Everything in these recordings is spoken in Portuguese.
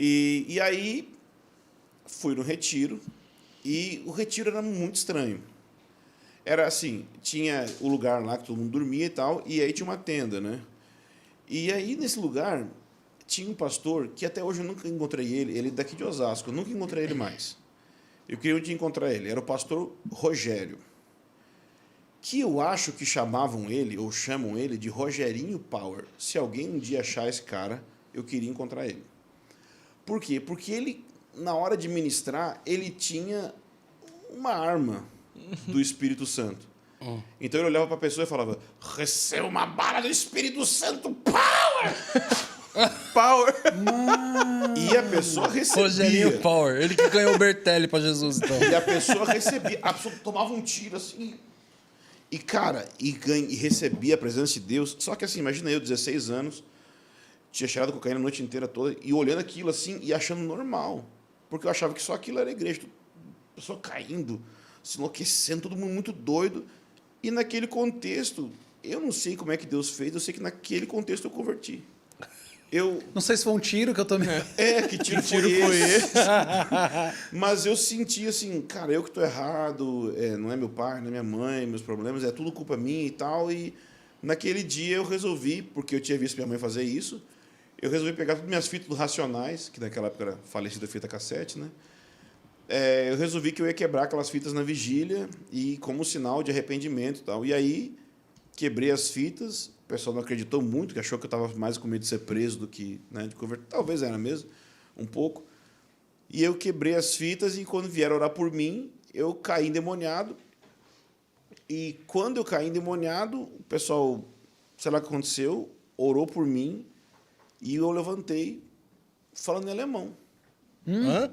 E aí fui no retiro, e o retiro era muito estranho. Era assim, tinha o lugar lá que todo mundo dormia e tal, e aí tinha uma tenda, né? E aí, nesse lugar, tinha um pastor que até hoje eu nunca encontrei ele é daqui de Osasco, eu nunca encontrei ele mais. Eu queria um dia encontrar ele, era o pastor Rogério, que eu acho que chamavam ele, ou chamam ele, de Rogerinho Power. Se alguém um dia achar esse cara, eu queria encontrar ele. Por quê? Porque ele, na hora de ministrar, ele tinha uma arma do Espírito Santo. Então ele olhava para a pessoa e falava: receba uma bala do Espírito Santo, Power! Power! E a pessoa recebia. Rogerinho Power, ele que ganhou o Bertelli para Jesus, então. E a pessoa recebia. A pessoa tomava um tiro assim. E, cara, e recebia a presença de Deus. Só que assim, imagina eu, 16 anos, tinha cheirado cocaína a noite inteira toda, e olhando aquilo assim e achando normal. Porque eu achava que só aquilo era igreja. A pessoa caindo, se enlouquecendo, todo mundo muito doido. E naquele contexto, eu não sei como é que Deus fez, eu sei que naquele contexto eu converti. Não sei se foi um tiro que eu tomei. Que tiro foi esse? Mas eu senti assim, cara, eu que estou errado, não é meu pai, não é minha mãe, meus problemas, é tudo culpa minha e tal. E naquele dia eu resolvi, porque eu tinha visto minha mãe fazer isso, eu resolvi pegar todas minhas fitas do Racionais, que naquela época era falecida fita cassete, né? Eu resolvi que eu ia quebrar aquelas fitas na vigília e como sinal de arrependimento e tal. E aí quebrei as fitas, o pessoal não acreditou muito, que achou que eu estava mais com medo de ser preso do que, né, de converter. Talvez era mesmo, um pouco. E eu quebrei as fitas e quando vieram orar por mim, eu caí endemoniado. E quando eu caí endemoniado, o pessoal, sei lá o que aconteceu, orou por mim e eu levantei falando em alemão. Hã?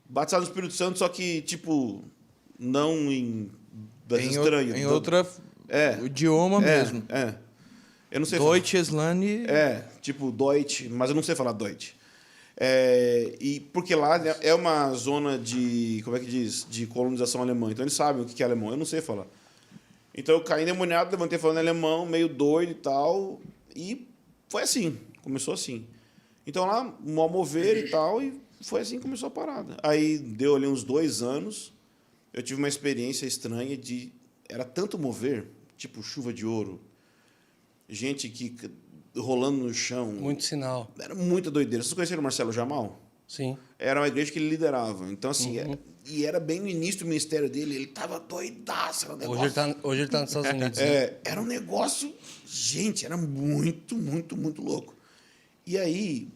Batizado no Espírito Santo, só que, tipo, não em... estranho. Em outro idioma mesmo. Eu não sei falar. Deutsch, Slane... Tipo Deutsch, mas eu não sei falar Deutsch. E porque lá é uma zona de, como é que diz? De colonização alemã. Então eles sabem o que é alemão. Eu não sei falar. Então eu caí endemoniado, levantei falando alemão, meio doido e tal. E foi assim. Começou assim. Então lá, um mover e tal, e foi assim que começou a parada. Aí deu ali uns 2 anos, eu tive uma experiência estranha de... Era tanto mover, tipo chuva de ouro, gente que rolando no chão. Muito sinal. Era muita doideira. Vocês conheceram o Marcelo Jamal? Sim. Era uma igreja que ele liderava. Então, assim, e era bem no início do ministério dele, ele tava doidaço. Era um negócio... Hoje ele tá nos Estados Unidos. Né? Era um negócio... Gente, era muito, muito, muito louco. E aí,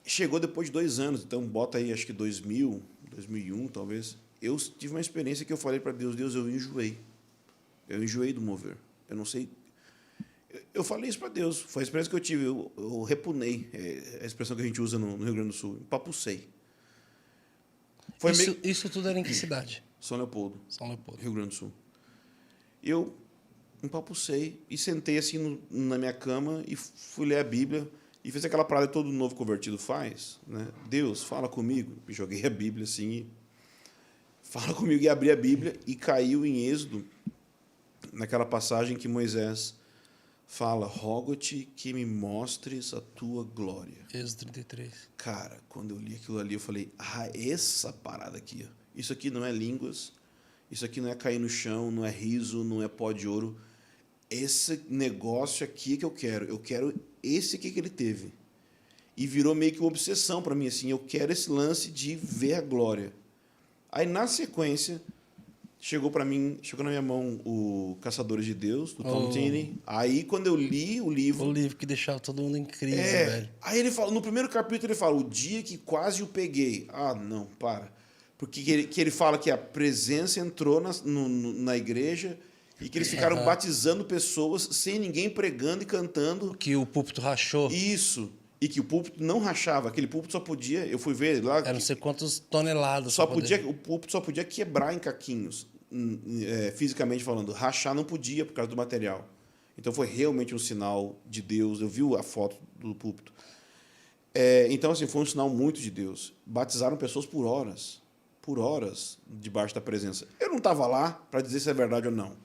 chegou depois de 2 anos, então bota aí, acho que 2000, 2001, talvez. Eu tive uma experiência que eu falei para Deus, eu enjoei. Eu enjoei do mover. Eu não sei... Eu falei isso para Deus. Foi a experiência que eu tive. Eu repunei. É a expressão que a gente usa no Rio Grande do Sul. Empapucei. Isso tudo era em que cidade? São Leopoldo. São Leopoldo. Rio Grande do Sul. Eu empapucei e sentei assim na minha cama e fui ler a Bíblia e fiz aquela parada que todo novo convertido faz, né? Deus, fala comigo. E joguei a Bíblia assim e fala comigo e abri a Bíblia e caiu em Êxodo, naquela passagem que Moisés fala: rogo-te que me mostres a tua glória. Êxodo 33. Cara, quando eu li aquilo ali, eu falei: essa parada aqui, ó. Isso aqui não é línguas, isso aqui não é cair no chão, não é riso, não é pó de ouro. Esse negócio aqui que eu quero esse aqui que ele teve. E virou meio que uma obsessão para mim, assim, eu quero esse lance de ver a glória. Aí, na sequência, chegou na minha mão o Caçadores de Deus, do Tom Tinney. Aí, quando eu li o livro... O livro que deixava todo mundo em crise, velho. Aí ele fala, no primeiro capítulo ele fala: o dia que quase o peguei. Não, para. Porque ele fala que a presença entrou na igreja e que eles ficaram batizando pessoas sem ninguém pregando e cantando. Que o púlpito rachou. Isso. E que o púlpito não rachava. Aquele púlpito só podia... Eu fui ver lá... Era não sei quantas toneladas. O púlpito só podia quebrar em caquinhos, fisicamente falando. Rachar não podia por causa do material. Então foi realmente um sinal de Deus. Eu vi a foto do púlpito. Então, assim, foi um sinal muito de Deus. Batizaram pessoas por horas debaixo da presença. Eu não estava lá para dizer se é verdade ou não.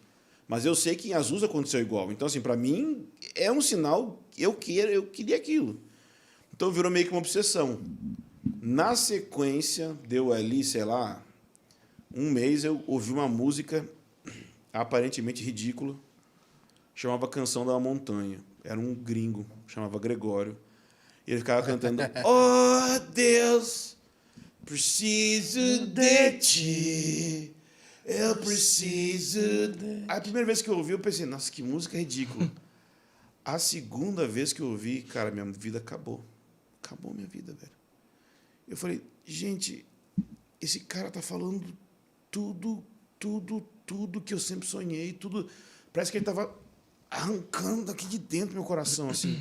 Mas eu sei que em Azusa aconteceu igual. Então, assim, para mim, é um sinal, eu queria aquilo. Então virou meio que uma obsessão. Na sequência, deu ali, sei lá, um mês, eu ouvi uma música aparentemente ridícula, chamava Canção da Montanha. Era um gringo, chamava Gregório. E ele ficava cantando: Oh, Deus, preciso de ti, eu preciso de... A primeira vez que eu ouvi, eu pensei, nossa, que música ridícula. A segunda vez que eu ouvi, cara, minha vida acabou. Acabou minha vida, velho. Eu falei, gente, esse cara tá falando tudo que eu sempre sonhei, tudo. Parece que ele tava arrancando aqui de dentro do meu coração, assim.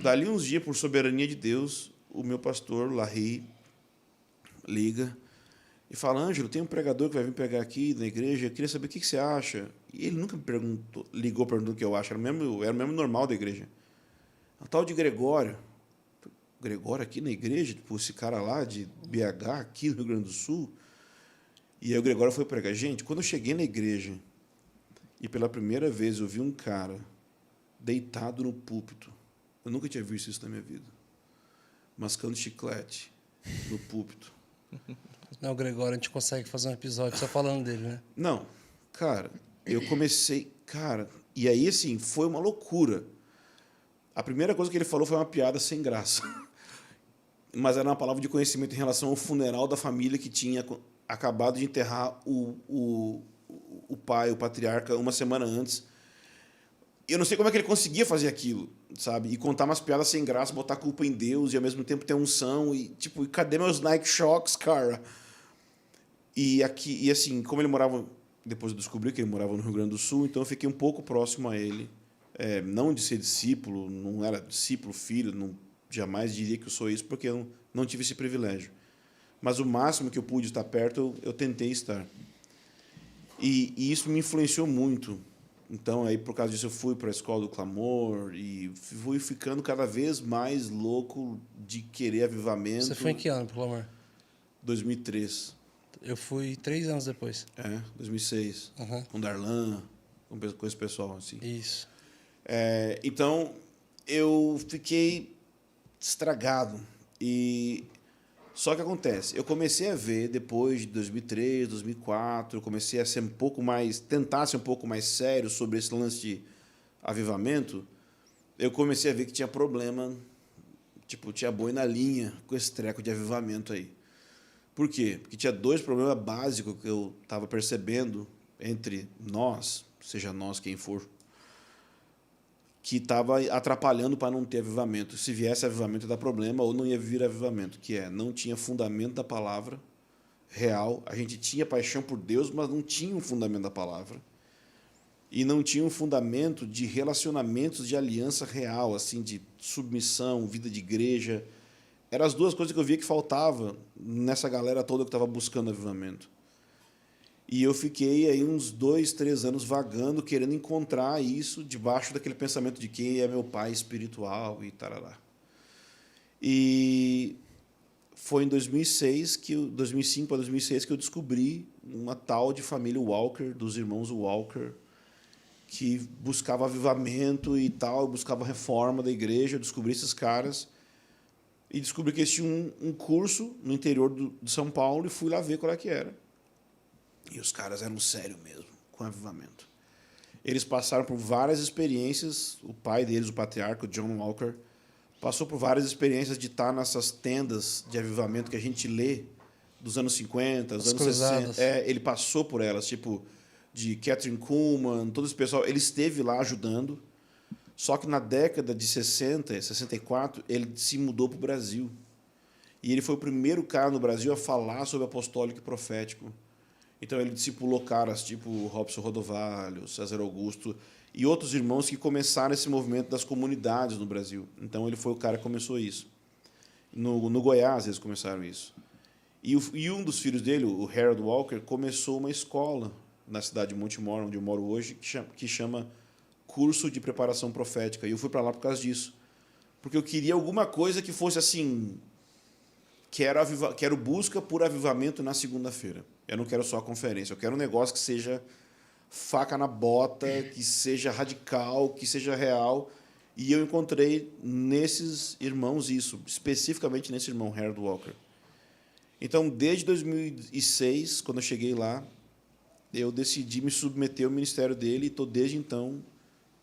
Dali uns dias, por soberania de Deus, o meu pastor, Larry, liga e fala: Ângelo, tem um pregador que vai vir pregar aqui na igreja, eu queria saber o que você acha. E ele nunca me ligou perguntando o que eu acho, era o mesmo normal da igreja. O tal de Gregório. Gregório aqui na igreja, tipo, esse cara lá de BH, aqui no Rio Grande do Sul. E aí o Gregório foi pregar. Gente, quando eu cheguei na igreja e pela primeira vez eu vi um cara deitado no púlpito, eu nunca tinha visto isso na minha vida, mascando chiclete no púlpito. Não, Gregório, a gente consegue fazer um episódio só falando dele, né? Não, cara, eu comecei... Cara, e aí, assim, foi uma loucura. A primeira coisa que ele falou foi uma piada sem graça. Mas era uma palavra de conhecimento em relação ao funeral da família que tinha acabado de enterrar o pai, o patriarca, uma semana antes. Eu não sei como é que ele conseguia fazer aquilo, sabe? E contar umas piadas sem graça, botar culpa em Deus e, ao mesmo tempo, ter unção. E, tipo, cadê meus Nike Shox, cara? E assim, como ele morava... Depois eu descobri que ele morava no Rio Grande do Sul, então eu fiquei um pouco próximo a ele. Não de ser discípulo, não era discípulo, filho, não, jamais diria que eu sou isso, porque eu não tive esse privilégio. Mas o máximo que eu pude estar perto, eu tentei estar. E isso me influenciou muito. Então, aí, por causa disso, eu fui para a Escola do Clamor e fui ficando cada vez mais louco de querer avivamento. Você foi em que ano, pro Clamor? 2003. Eu fui 3 anos depois. 2006. Uhum. Com Darlan, com esse pessoal, assim. Isso. Então, eu fiquei estragado. Só que acontece, eu comecei a ver, depois de 2003, 2004, eu comecei a ser tentar ser um pouco mais sério sobre esse lance de avivamento, eu comecei a ver que tinha problema, tipo, tinha boi na linha com esse treco de avivamento aí. Por quê? Porque tinha 2 problemas básicos que eu estava percebendo entre nós, seja nós quem for, que estava atrapalhando para não ter avivamento. Se viesse avivamento, ia dar problema, ou não ia vir avivamento, que não tinha fundamento da palavra real. A gente tinha paixão por Deus, mas não tinha um fundamento da palavra. E não tinha um fundamento de relacionamentos de aliança real, assim, de submissão, vida de igreja. Eram as 2 coisas que eu via que faltava nessa galera toda que estava buscando avivamento. E eu fiquei aí uns 2, 3 anos vagando, querendo encontrar isso debaixo daquele pensamento de quem é meu pai espiritual e tarará. E foi em 2005 a 2006 que eu descobri uma tal de família Walker, dos irmãos Walker, que buscava avivamento e tal, buscava reforma da igreja. Eu descobri esses caras e descobri que eles tinham um curso no interior de São Paulo e fui lá ver qual é que era. E os caras eram sérios mesmo, com avivamento. Eles passaram por várias experiências, o pai deles, o patriarca, o John Walker, passou por várias experiências de estar nessas tendas de avivamento que a gente lê dos anos 50, dos anos cruzadas. 60. Ele passou por elas, tipo de Catherine Kuhlman, todo esse pessoal. Ele esteve lá ajudando, só que na década de 60, 64, ele se mudou para o Brasil. E ele foi o primeiro cara no Brasil a falar sobre apostólico e profético. Então, ele discipulou caras tipo Robson Rodovalho, César Augusto e outros irmãos que começaram esse movimento das comunidades no Brasil. Então, ele foi o cara que começou isso. No Goiás, eles começaram isso. E um dos filhos dele, o Harold Walker, começou uma escola na cidade de Montemor, onde eu moro hoje, que chama Curso de Preparação Profética. E eu fui para lá por causa disso. Porque eu queria alguma coisa que fosse assim... Quero busca por avivamento na segunda-feira. Eu não quero só a conferência. Eu quero um negócio que seja faca na bota, que seja radical, que seja real. E eu encontrei nesses irmãos isso, especificamente nesse irmão, Harold Walker. Então, desde 2006, quando eu cheguei lá, eu decidi me submeter ao ministério dele e estou, desde então,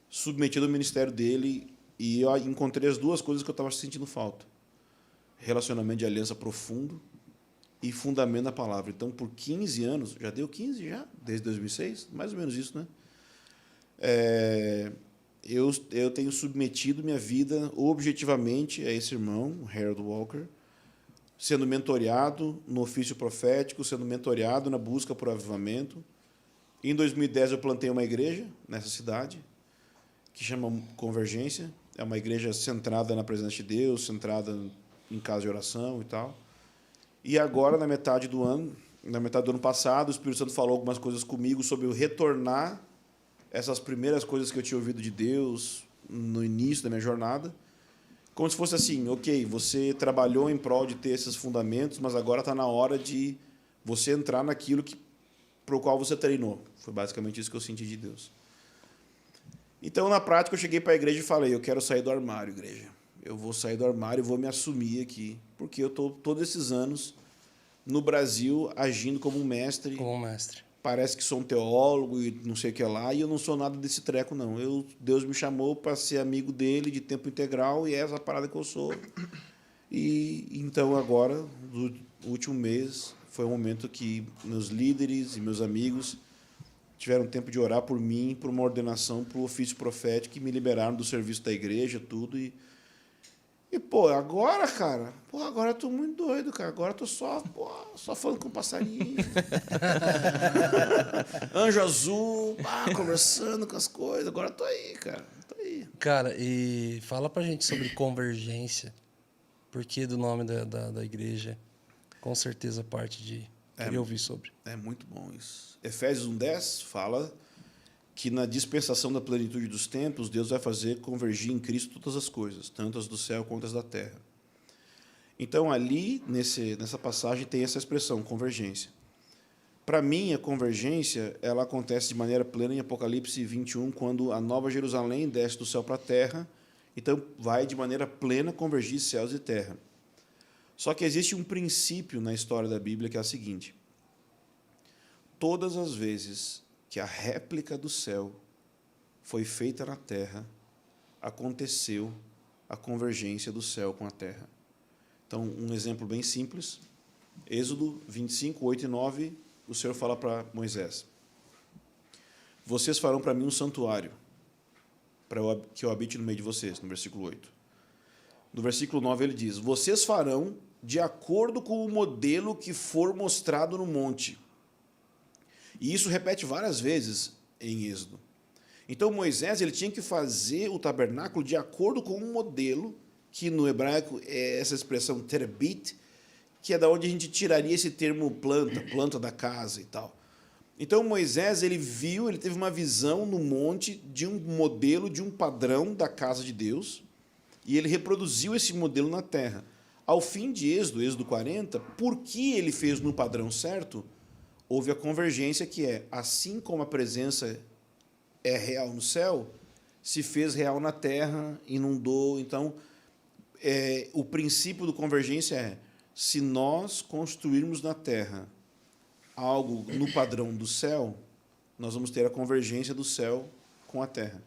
submetido ao ministério dele, e eu encontrei as duas coisas que eu estava sentindo falta. Relacionamento de aliança profundo e fundamento na palavra. Então, por 15 anos, já deu 15 já? Desde 2006? Mais ou menos isso, né? Eu tenho submetido minha vida objetivamente a esse irmão, Harold Walker, sendo mentoreado no ofício profético, sendo mentoreado na busca por avivamento. Em 2010, eu plantei uma igreja nessa cidade, que chama Convergência. É uma igreja centrada na presença de Deus, centrada em casa de oração e tal. E agora, na metade do ano passado, o Espírito Santo falou algumas coisas comigo sobre eu retornar essas primeiras coisas que eu tinha ouvido de Deus no início da minha jornada, como se fosse assim: ok, você trabalhou em prol de ter esses fundamentos, mas agora está na hora de você entrar naquilo para o qual você treinou. Foi basicamente isso que eu senti de Deus. Então, na prática, eu cheguei para a igreja e falei: eu quero sair do armário, igreja. Eu vou sair do armário e vou me assumir aqui, porque eu estou todos esses anos no Brasil agindo como um mestre. Como mestre. Parece que sou um teólogo e não sei o que lá, e eu não sou nada desse treco, não. Deus me chamou para ser amigo dele de tempo integral, e é essa parada que eu sou. E então, agora, no último mês, foi um momento que meus líderes e meus amigos tiveram tempo de orar por mim, por uma ordenação, para o ofício profético, e me liberaram do serviço da igreja, tudo. E pô, agora, cara, agora eu tô muito doido, cara. Agora eu tô só falando com passarinho. Anjo azul, conversando com as coisas. Agora eu tô aí, cara. Tô aí. Cara, e fala pra gente sobre Convergência. Por que do nome da igreja? Com certeza parte de... Queria ouvir sobre. É muito bom isso. Efésios 1:10 fala que na dispensação da plenitude dos tempos, Deus vai fazer convergir em Cristo todas as coisas, tanto as do céu quanto as da terra. Então, ali, nessa passagem, tem essa expressão, convergência. Para mim, a convergência ela acontece de maneira plena em Apocalipse 21, quando a Nova Jerusalém desce do céu para a terra, então vai de maneira plena convergir céus e terra. Só que existe um princípio na história da Bíblia que é o seguinte: todas as vezes que a réplica do céu foi feita na terra, aconteceu a convergência do céu com a terra. Então, um exemplo bem simples, Êxodo 25, 8 e 9, o Senhor fala para Moisés: vocês farão para mim um santuário, para que eu habite no meio de vocês, no versículo 8. No versículo 9 ele diz: vocês farão de acordo com o modelo que for mostrado no monte. E isso repete várias vezes em Êxodo. Então, Moisés ele tinha que fazer o tabernáculo de acordo com um modelo, que no hebraico é essa expressão terebit, que é da onde a gente tiraria esse termo planta da casa e tal. Então, Moisés ele teve uma visão no monte de um modelo, de um padrão da casa de Deus, e ele reproduziu esse modelo na terra. Ao fim de Êxodo 40, por que ele fez no padrão certo? Houve a convergência, que é, assim como a presença é real no céu, se fez real na terra, inundou. Então, o princípio do convergência é, se nós construirmos na terra algo no padrão do céu, nós vamos ter a convergência do céu com a terra.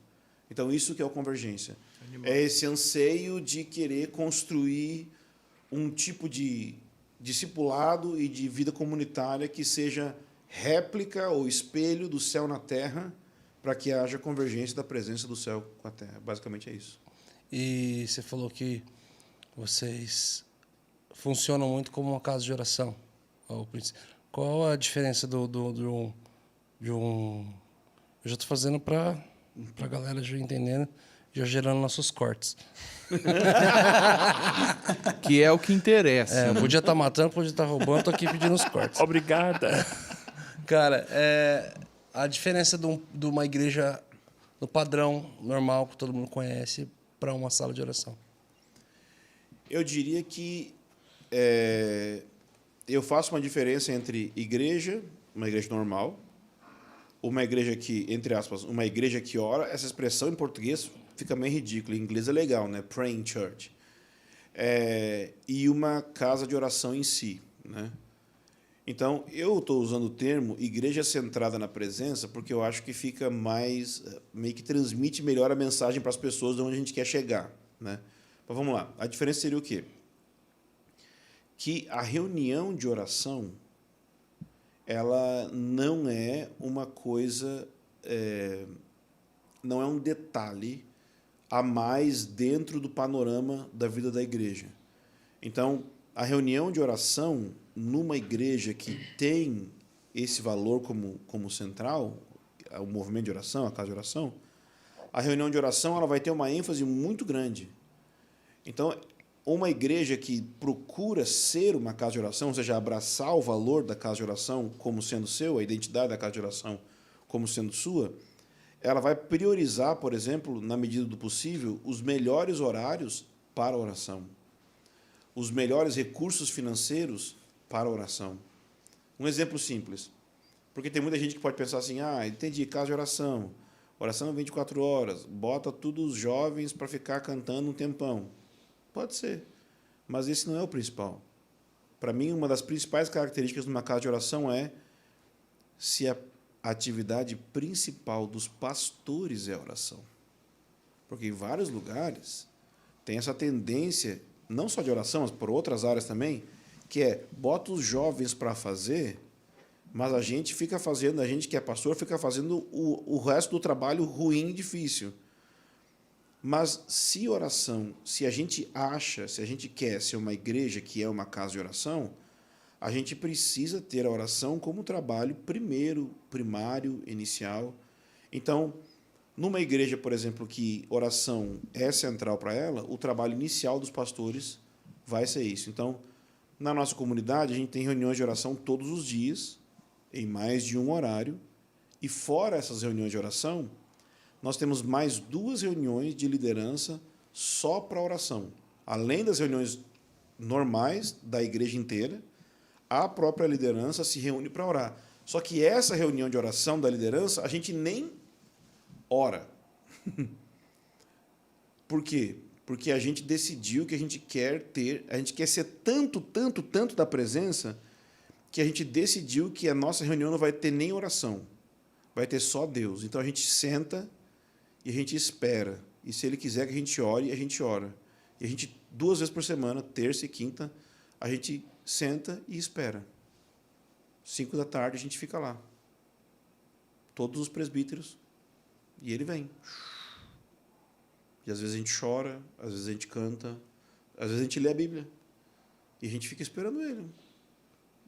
Então, isso que é a convergência. Animal. É esse anseio de querer construir um tipo de discipulado e de vida comunitária que seja réplica ou espelho do céu na terra, para que haja convergência da presença do céu com a terra. Basicamente é isso. E você falou que vocês funcionam muito como uma casa de oração. Qual a diferença de um... Eu já estou fazendo para a galera já entendendo, já gerando nossos cortes. Que é o que interessa. Né? Podia estar matando, podia estar roubando, estou aqui pedindo os cortes. Obrigada. Cara, a diferença de uma igreja no padrão normal, que todo mundo conhece, para uma sala de oração. Eu diria que eu faço uma diferença entre igreja, uma igreja normal, uma igreja que, entre aspas, uma igreja que ora. Essa expressão em português fica meio ridículo. Em inglês é legal, né? Praying church. E uma casa de oração em si, né? Então, eu estou usando o termo igreja centrada na presença porque eu acho que fica mais, meio que transmite melhor a mensagem para as pessoas de onde a gente quer chegar, né? Mas vamos lá. A diferença seria o quê? Que a reunião de oração, ela não é uma coisa, não é um detalhe a mais dentro do panorama da vida da igreja. Então, a reunião de oração numa igreja que tem esse valor como central, o movimento de oração, a casa de oração, a reunião de oração ela vai ter uma ênfase muito grande. Então, uma igreja que procura ser uma casa de oração, ou seja, abraçar o valor da casa de oração como sendo seu, a identidade da casa de oração como sendo sua, ela vai priorizar, por exemplo, na medida do possível, os melhores horários para a oração, os melhores recursos financeiros para a oração. Um exemplo simples, porque tem muita gente que pode pensar assim, entendi, casa de oração 24 horas, bota todos os jovens para ficar cantando um tempão. Pode ser, mas esse não é o principal. Para mim, uma das principais características de uma casa de oração é se a atividade principal dos pastores é a oração. Porque em vários lugares tem essa tendência, não só de oração, mas por outras áreas também, que bota os jovens para fazer, mas a gente que é pastor, fica fazendo o resto do trabalho ruim e difícil. Mas se oração, se a gente quer ser uma igreja que é uma casa de oração, a gente precisa ter a oração como trabalho primário, inicial. Então, numa igreja, por exemplo, que oração é central para ela, o trabalho inicial dos pastores vai ser isso. Então, na nossa comunidade, a gente tem reuniões de oração todos os dias, em mais de um horário, e fora essas reuniões de oração, nós temos mais 2 reuniões de liderança só para oração. Além das reuniões normais da igreja inteira, a própria liderança se reúne para orar. Só que essa reunião de oração da liderança, a gente nem ora. Por quê? Porque a gente decidiu que a gente quer ser tanto da presença, que a gente decidiu que a nossa reunião não vai ter nem oração, vai ter só Deus. Então a gente senta e a gente espera. E se Ele quiser que a gente ore, a gente ora. E a gente, 2 vezes por semana, terça e quinta, a gente senta e espera. 5 da tarde a gente fica lá. Todos os presbíteros. E ele vem. E às vezes a gente chora, às vezes a gente canta, às vezes a gente lê a Bíblia. E a gente fica esperando ele.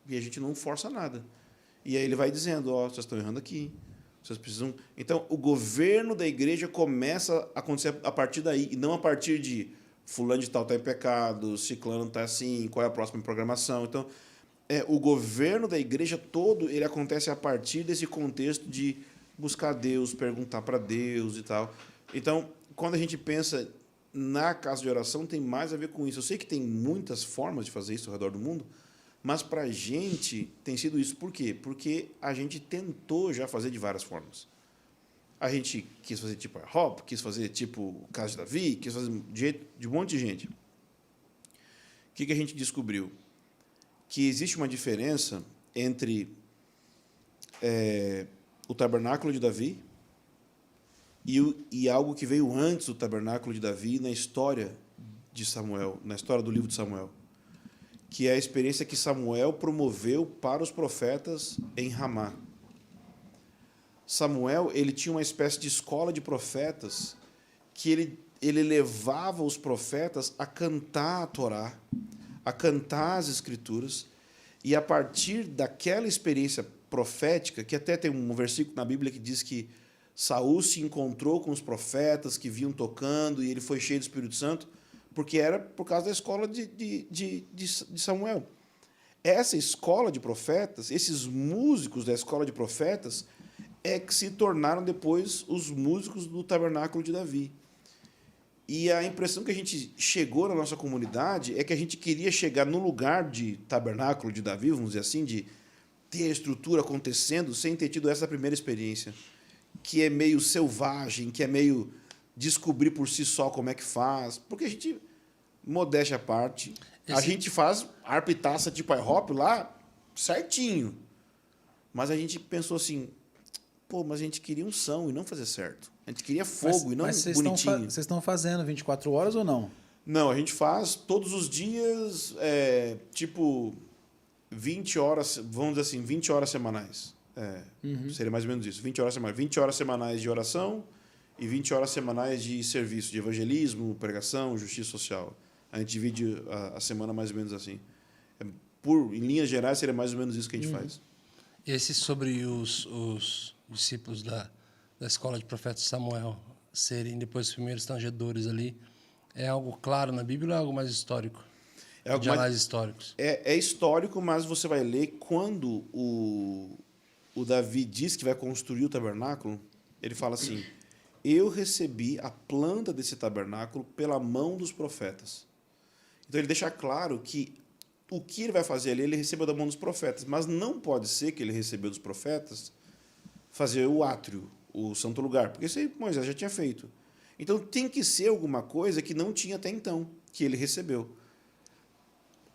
E a gente não força nada. E aí ele vai dizendo, vocês estão errando aqui. Vocês precisam... Então, o governo da igreja começa a acontecer a partir daí, e não a partir de fulano de tal está em pecado, ciclano está assim, qual é a próxima programação. Então, o governo da igreja todo ele acontece a partir desse contexto de buscar Deus, perguntar para Deus e tal. Então, quando a gente pensa na casa de oração, tem mais a ver com isso. Eu sei que tem muitas formas de fazer isso ao redor do mundo, mas para a gente tem sido isso. Por quê? Porque a gente tentou já fazer de várias formas. A gente quis fazer tipo a Hop, quis fazer tipo Casa de Davi, quis fazer de um monte de gente. O que a gente descobriu? Que existe uma diferença entre o tabernáculo de Davi e algo que veio antes do tabernáculo de Davi na história de Samuel, na história do livro de Samuel, que é a experiência que Samuel promoveu para os profetas em Ramá. Samuel ele tinha uma espécie de escola de profetas que ele levava os profetas a cantar a Torá, a cantar as Escrituras, e a partir daquela experiência profética, que até tem um versículo na Bíblia que diz que Saul se encontrou com os profetas que vinham tocando e ele foi cheio do Espírito Santo, porque era por causa da escola de Samuel. Essa escola de profetas, esses músicos da escola de profetas, que se tornaram depois os músicos do tabernáculo de Davi. E a impressão que a gente chegou na nossa comunidade é que a gente queria chegar no lugar de tabernáculo de Davi, vamos dizer assim, de ter a estrutura acontecendo sem ter tido essa primeira experiência, que é meio selvagem, que é meio descobrir por si só como é que faz. Porque a gente, modéstia à parte, a gente faz harpa e taça tipo IHOP lá certinho. Mas a gente pensou assim, pô, mas a gente queria unção e não fazer certo. A gente queria fogo e não bonitinho. Vocês estão fazendo 24 horas ou não? Não, a gente faz todos os dias, tipo 20 horas, vamos dizer assim, 20 horas semanais. Seria mais ou menos isso, 20 horas semanais. 20 horas semanais de oração e 20 horas semanais de serviço, de evangelismo, pregação, justiça social. A gente divide a semana mais ou menos assim. Em linhas gerais, seria mais ou menos isso que a gente faz. Esse sobre os discípulos da escola de profeta Samuel serem depois os primeiros tangedores ali, é algo claro na Bíblia ou é algo mais histórico? É algo de análises históricos? É histórico, mas você vai ler quando o Davi diz que vai construir o tabernáculo, ele fala assim, eu recebi a planta desse tabernáculo pela mão dos profetas. Então ele deixa claro que o que ele vai fazer ali, ele recebeu da mão dos profetas, mas não pode ser que ele recebeu dos profetas fazer o átrio, o santo lugar, porque isso aí Moisés já tinha feito. Então tem que ser alguma coisa que não tinha até então, que ele recebeu.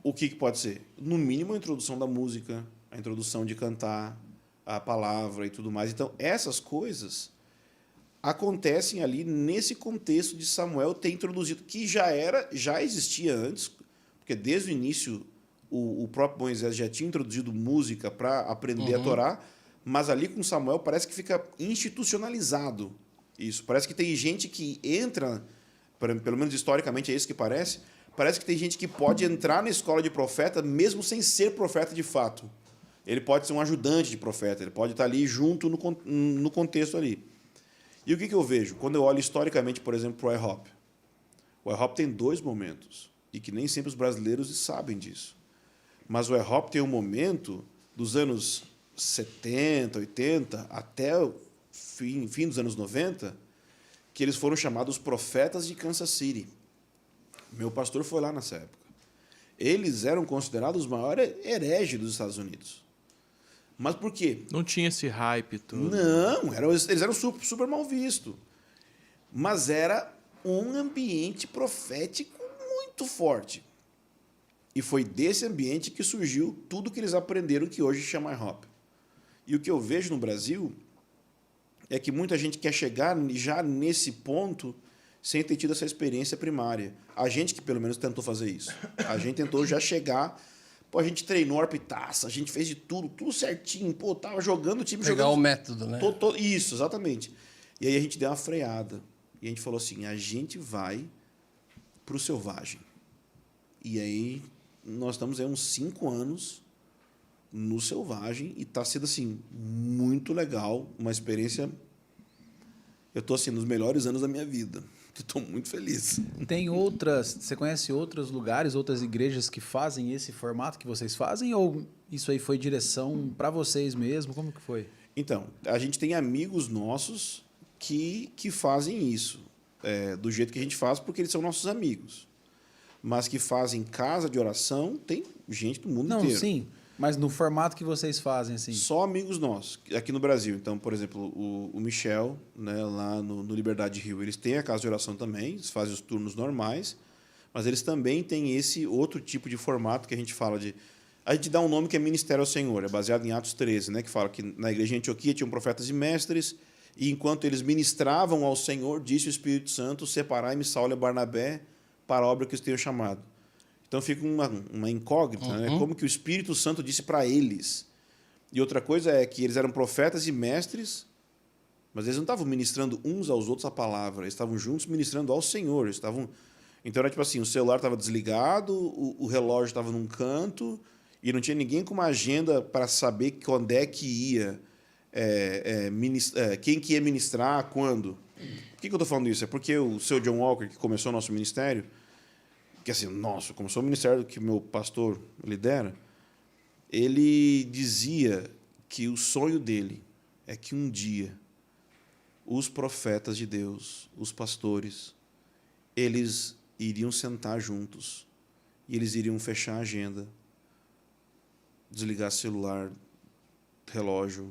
O que pode ser? No mínimo a introdução da música, a introdução de cantar, a palavra e tudo mais. Então essas coisas acontecem ali nesse contexto de Samuel ter introduzido, que já existia antes, porque desde o início o próprio Moisés já tinha introduzido música para aprender a Torá, mas ali com Samuel parece que fica institucionalizado isso. Parece que tem gente que entra, pelo menos historicamente é isso que parece que tem gente que pode entrar na escola de profeta mesmo sem ser profeta de fato. Ele pode ser um ajudante de profeta, ele pode estar ali junto no contexto ali. E o que eu vejo? Quando eu olho historicamente, por exemplo, para o IHOP. O IHOP tem 2 momentos, e que nem sempre os brasileiros sabem disso. Mas o IHOP tem um momento dos anos 70, 80, até o fim dos anos 90, que eles foram chamados profetas de Kansas City. Meu pastor foi lá nessa época. Eles eram considerados os maiores hereges dos Estados Unidos. Mas por quê? Não tinha esse hype todo. Não, eles eram super mal vistos. Mas era um ambiente profético muito forte. E foi desse ambiente que surgiu tudo que eles aprenderam, que hoje chama IHOP. E o que eu vejo no Brasil é que muita gente quer chegar já nesse ponto sem ter tido essa experiência primária. A gente que pelo menos tentou fazer isso. A gente tentou já chegar... Pô, a gente treinou arpitaça, a gente fez de tudo certinho. Pô, tava jogando o time... Pegar jogando... o método, né? Isso, exatamente. E aí a gente deu uma freada. E a gente falou assim, a gente vai pro selvagem. E aí nós estamos aí uns 5 anos no selvagem e está sendo assim muito legal, uma experiência. Eu estou assim nos melhores anos da minha vida. Estou muito feliz. Você conhece outros lugares, outras igrejas que fazem esse formato que vocês fazem, ou isso aí foi direção para vocês mesmo? Como que foi? Então, a gente tem amigos nossos que fazem isso do jeito que a gente faz, porque eles são nossos amigos. Mas que fazem casa de oração, tem gente do mundo inteiro. Não, sim, mas no formato que vocês fazem, assim. Só amigos nossos, aqui no Brasil. Então, por exemplo, o Michel, né, lá no Liberdade Rio, eles têm a casa de oração também, eles fazem os turnos normais, mas eles também têm esse outro tipo de formato que a gente fala de... A gente dá um nome que é Ministério ao Senhor, é baseado em Atos 13, né, que fala que na igreja de Antioquia tinham profetas e mestres, e enquanto eles ministravam ao Senhor, disse o Espírito Santo, separai-me Saulo e Barnabé para a obra que os tenho chamado. Então fica uma incógnita, né? Como que o Espírito Santo disse para eles. E outra coisa é que eles eram profetas e mestres, mas eles não estavam ministrando uns aos outros a palavra, eles estavam juntos ministrando ao Senhor. Então era tipo assim, o celular estava desligado, o relógio estava num canto, e não tinha ninguém com uma agenda para saber quando é que ia, quem que ia ministrar, quando. Por que eu estou falando isso? É porque o seu John Walker, que começou o nosso ministério, que assim, começou o ministério que o meu pastor lidera, ele dizia que o sonho dele é que um dia os profetas de Deus, os pastores, eles iriam sentar juntos e eles iriam fechar a agenda, desligar celular, relógio,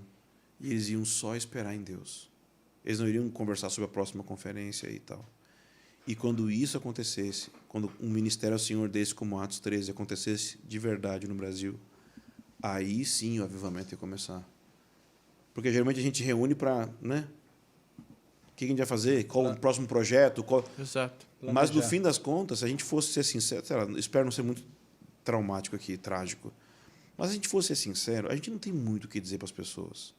e eles iam só esperar em Deus. Eles não iriam conversar sobre a próxima conferência e tal. E quando isso acontecesse, quando um ministério ao Senhor desse como Atos 13 acontecesse de verdade no Brasil, aí sim o avivamento ia começar. Porque geralmente a gente reúne para, né? O que a gente vai fazer? Qual o próximo projeto? Exato. Mas no fim das contas, se a gente fosse ser sincero, sei lá, espero não ser muito traumático aqui, trágico, mas se a gente fosse ser sincero, a gente não tem muito o que dizer para as pessoas.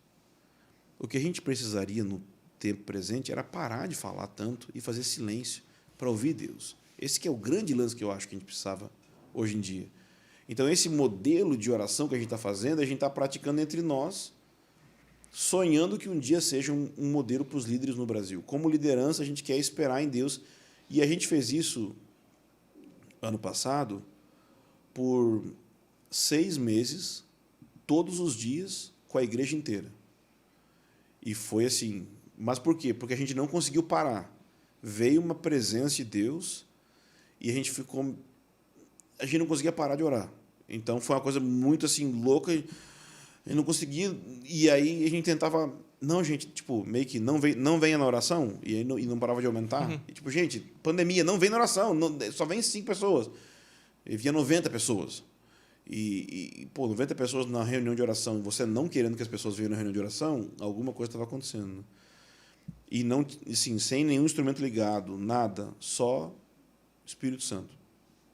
O que a gente precisaria no tempo presente era parar de falar tanto e fazer silêncio para ouvir Deus. Esse que é o grande lance que eu acho que a gente precisava hoje em dia. Então, esse modelo de oração que a gente está fazendo, a gente está praticando entre nós, sonhando que um dia seja um modelo para os líderes no Brasil. Como liderança, a gente quer esperar em Deus. E a gente fez isso ano passado por 6 meses, todos os dias, com a igreja inteira. E foi assim. Mas por quê? Porque a gente não conseguiu parar. Veio uma presença de Deus e a gente ficou... A gente não conseguia parar de orar. Então, foi uma coisa muito assim, louca. Eu não conseguia... E aí, a gente tentava... Não, gente, tipo, meio que não venha na oração. E aí não parava de aumentar. E, tipo, gente, pandemia, não vem na oração. Só vem 5 pessoas. E via 90 pessoas. Pô, 90 pessoas na reunião de oração, e você não querendo que as pessoas venham na reunião de oração, alguma coisa estava acontecendo. E não, assim, sem nenhum instrumento ligado, nada, só Espírito Santo.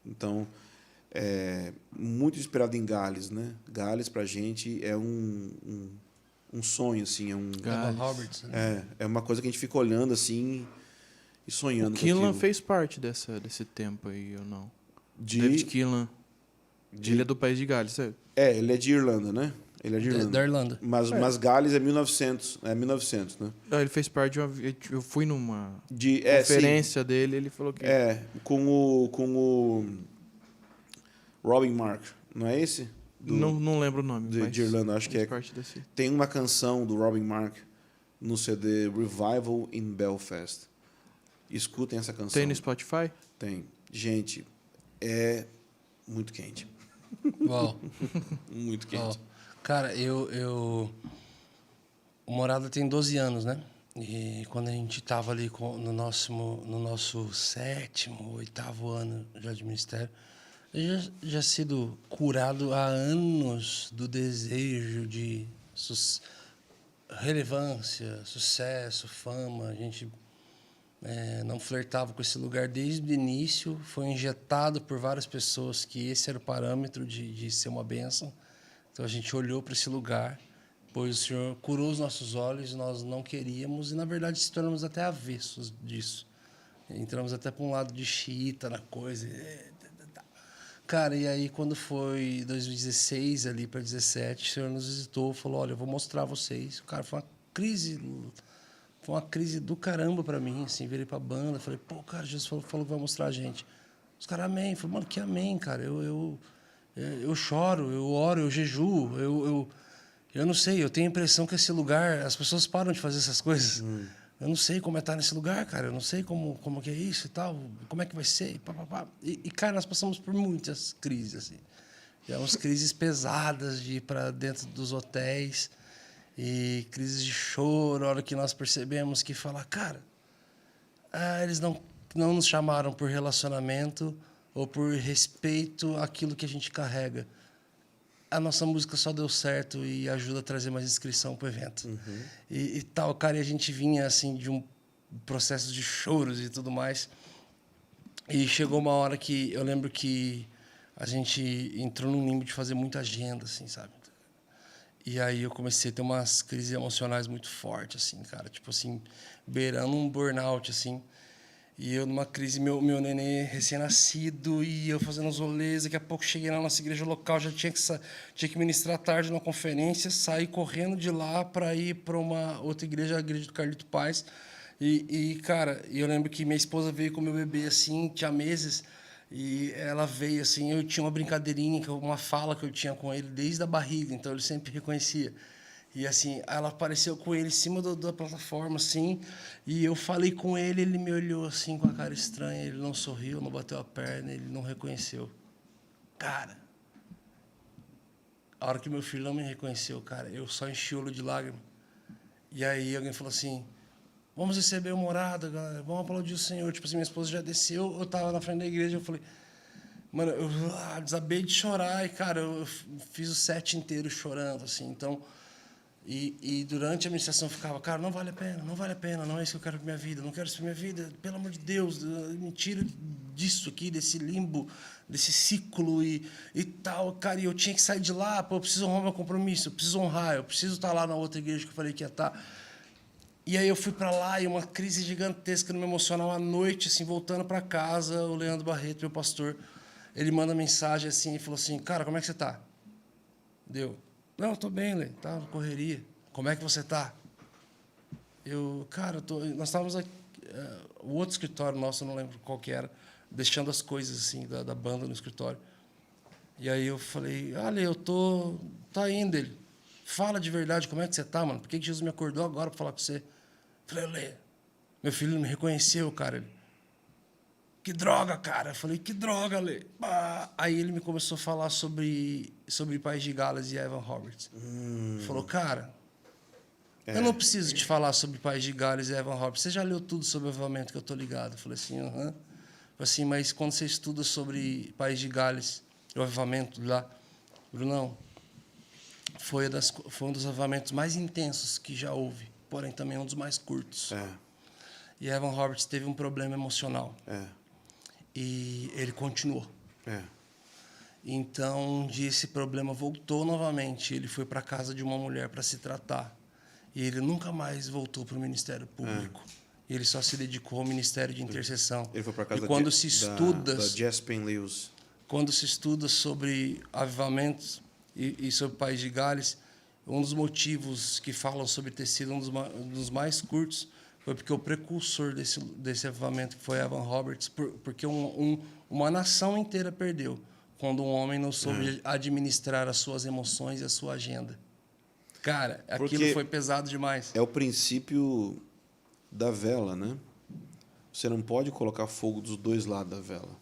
Então, muito inspirado em Gales, né? Gales, para a gente, é um sonho, assim, Roberts, né? é uma coisa que a gente fica olhando, assim, e sonhando O com Killan aquilo. fez parte desse tempo aí, ou não? De- David Killan. Ele é do país de Gales, certo? ele é de Irlanda, né? Ele é de Irlanda. Da Irlanda. Mas Gales é 1900, né? Ah, ele fez parte de uma... Eu fui numa Sim. conferência dele, ele falou que... Com o Robin Mark, não é esse? Não lembro o nome, mas de Irlanda, acho que fez é. parte desse. Tem uma canção do Robin Mark no CD Revival in Belfast. Escutem essa canção. Tem no Spotify? Tem. Gente, é muito quente. Uau. Muito quente. Uau. Cara, o Morada tem 12 anos, né? E quando a gente estava ali no nosso 7º, 8º ano já de ministério, eu já sido curado há anos do desejo de relevância, sucesso, fama. A gente não flertava com esse lugar desde o início. Foi injetado por várias pessoas que esse era o parâmetro de ser uma bênção. Então a gente olhou para esse lugar, pois o Senhor curou os nossos olhos, nós não queríamos, e na verdade se tornamos até avessos disso. Entramos até para um lado de xiita na coisa. Cara, e aí quando foi 2016 ali para 2017, o Senhor nos visitou, falou: olha, eu vou mostrar a vocês. Cara, foi uma crise do caramba para mim, assim, virei para a banda, falei: pô, cara, Jesus falou que vai mostrar a gente. Os caras, amém. Falei: mano, que amém, cara, eu choro, eu oro, eu jejuo, eu não sei, eu tenho a impressão que esse lugar, as pessoas param de fazer essas coisas. Eu não sei como é estar nesse lugar, cara, eu não sei como que é isso e tal, como é que vai ser, e pá. E, cara, nós passamos por muitas crises, assim. Já umas crises pesadas de ir para dentro dos hotéis, e crises de choro, a hora que nós percebemos que falar, cara, eles não nos chamaram por relacionamento ou por respeito àquilo que a gente carrega. A nossa música só deu certo e ajuda a trazer mais inscrição para o evento. E tal, cara, e a gente vinha, assim, de um processo de choros e tudo mais. E chegou uma hora que eu lembro que a gente entrou num limbo de fazer muita agenda, assim, sabe? E aí eu comecei a ter umas crises emocionais muito fortes, assim, cara. Tipo assim, beirando um burnout, assim. E eu numa crise, meu neném recém-nascido, e eu fazendo os rolês. Daqui a pouco cheguei na nossa igreja local, já tinha que ministrar à tarde numa conferência, saí correndo de lá para ir para uma outra igreja, a igreja do Carlito Paz. Cara, eu lembro que minha esposa veio com meu bebê, assim, tinha meses, e ela veio, assim, eu tinha uma brincadeirinha, uma fala que eu tinha com ele desde a barriga, então ele sempre reconhecia. E, assim, ela apareceu com ele em cima da plataforma, assim, e eu falei com ele, ele me olhou, assim, com a cara estranha, ele não sorriu, não bateu a perna, ele não reconheceu. Cara, a hora que meu filho não me reconheceu, cara, eu só enchi o olho de lágrimas. E aí alguém falou assim, vamos receber o morada, galera, vamos aplaudir o Senhor. Tipo assim, minha esposa já desceu, eu tava na frente da igreja, eu falei, mano, eu desabei de chorar e, cara, eu fiz o set inteiro chorando, assim, então... E durante a ministração eu ficava, cara, não vale a pena, não é isso que eu quero pra minha vida, não quero isso pra minha vida, pelo amor de Deus, me tira disso aqui, desse limbo, desse ciclo e tal, cara, e eu tinha que sair de lá, pô, eu preciso honrar meu compromisso, eu preciso honrar, eu preciso estar lá na outra igreja que eu falei que ia estar. E aí eu fui para lá e uma crise gigantesca no meu emocional à noite, assim, voltando para casa, o Leandro Barreto, meu pastor, ele manda mensagem assim e falou assim, cara, como é que você tá? Deu. Não, eu tô bem, Lê, tá na correria. Como é que você tá? Eu, cara, nós estávamos aqui, o outro escritório nosso, eu não lembro qual que era, deixando as coisas assim da banda no escritório. E aí eu falei, Lê, eu tô tá indo. Ele, fala de verdade, como é que você tá, mano? Por que Jesus me acordou agora para falar com você? Eu falei, Lê, meu filho não me reconheceu, cara. Ele, que droga, cara. Eu falei, que droga, Lê. Aí ele me começou a falar sobre País de Gales e Evan Roberts. Falou, cara, eu não preciso te falar sobre País de Gales e Evan Roberts. Você já leu tudo sobre o avivamento que eu tô ligado? Eu falei assim, aham. Assim, mas quando você estuda sobre País de Gales, o avivamento lá, Brunão, foi um dos avivamentos mais intensos que já houve, porém também um dos mais curtos. E Evan Roberts teve um problema emocional. E ele continuou. Então, um dia esse problema voltou novamente. Ele foi para a casa de uma mulher para se tratar. E ele nunca mais voltou para o Ministério Público. Ele só se dedicou ao Ministério de Intercessão. Ele foi para casa e quando se estuda, da Jaspen Lewis. Quando se estuda sobre avivamentos e sobre o País de Gales, um dos motivos que falam sobre ter sido um dos mais curtos foi porque o precursor desse avivamento, que foi Evan Roberts, porque uma nação inteira perdeu quando um homem não soube administrar as suas emoções e a sua agenda. Cara, Porque aquilo foi pesado demais. É o princípio da vela, né? Você não pode colocar fogo dos dois lados da vela.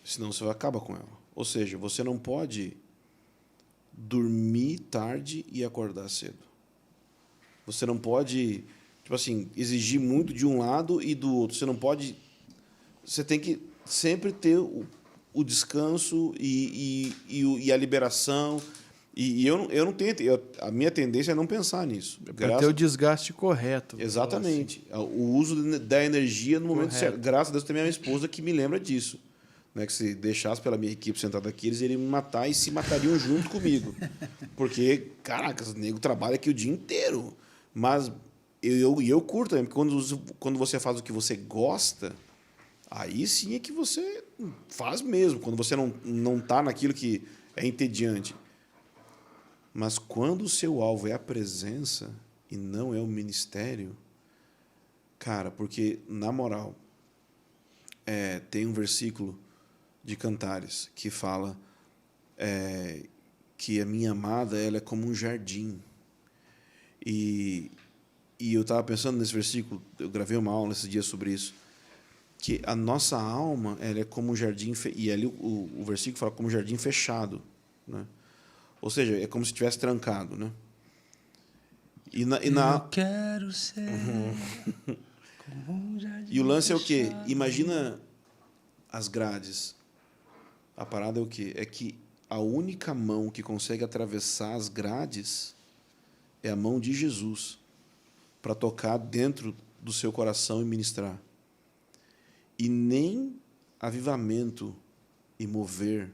Senão você acaba com ela. Ou seja, você não pode dormir tarde e acordar cedo. Você não pode, tipo assim, exigir muito de um lado e do outro. Você não pode... Você tem que sempre ter o descanso e a liberação. E eu não tento... a minha tendência é não pensar nisso. Para ter o desgaste correto. Exatamente. Assim. O uso da energia no momento certo. Graças a Deus também é minha esposa que me lembra disso. Né, que se deixasse pela minha equipe sentada aqui, eles iriam me matar e se matariam junto comigo. Porque, caraca, o nego trabalha aqui o dia inteiro. Mas eu curto também, porque quando você faz o que você gosta, aí sim é que você faz mesmo. Quando você não está naquilo que é entediante. Mas quando o seu alvo é a presença e não é o ministério, cara, porque, na moral, tem um versículo de Cantares que fala que a minha amada ela é como um jardim. E eu estava pensando nesse versículo, eu gravei uma aula esses dias sobre isso, que a nossa alma ela é como um jardim, e ali o versículo fala como um jardim fechado, né? Ou seja, é como se estivesse trancado, né? Eu quero ser como um jardim E o lance é o quê? fechado. Imagina as grades. A parada é o quê? É que a única mão que consegue atravessar as grades é a mão de Jesus para tocar dentro do seu coração e ministrar. E nem avivamento e mover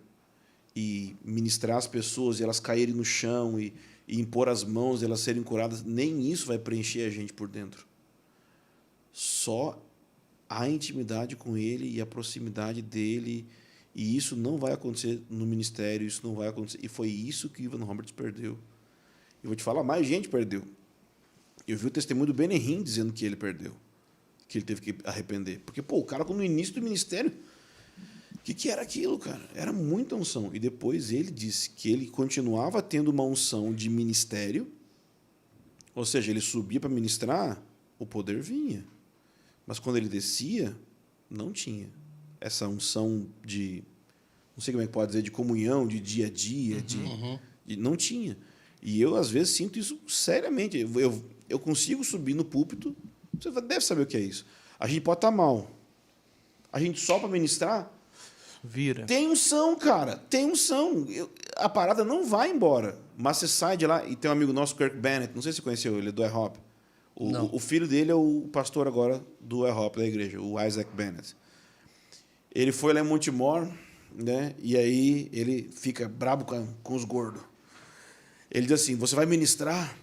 e ministrar as pessoas e elas caírem no chão e impor as mãos e elas serem curadas, nem isso vai preencher a gente por dentro. Só a intimidade com Ele e a proximidade dEle. E isso não vai acontecer no ministério, isso não vai acontecer. E foi isso que Evan Roberts perdeu. Eu vou te falar, mais gente perdeu. Eu vi o testemunho do Benny Hinn dizendo que ele perdeu, que ele teve que arrepender. Porque, o cara, no início do ministério, o que era aquilo, cara? Era muita unção. E depois ele disse que ele continuava tendo uma unção de ministério, ou seja, ele subia para ministrar, o poder vinha. Mas quando ele descia, não tinha essa unção de, não sei como é que pode dizer, de comunhão, de dia a dia, não tinha. E eu, às vezes, sinto isso seriamente. eu consigo subir no púlpito, você deve saber o que é isso. A gente pode estar mal. A gente só para ministrar, Vira. tem unção, cara. Tem unção. A parada não vai embora. Mas você sai de lá, e tem um amigo nosso, Kirk Bennett, não sei se você conheceu ele, do IHOP. Não. O filho dele é o pastor agora do IHOP, da igreja, o Isaac Bennett. Ele foi lá em Montemor, né? E aí ele fica brabo com os gordos. Ele diz assim, você vai ministrar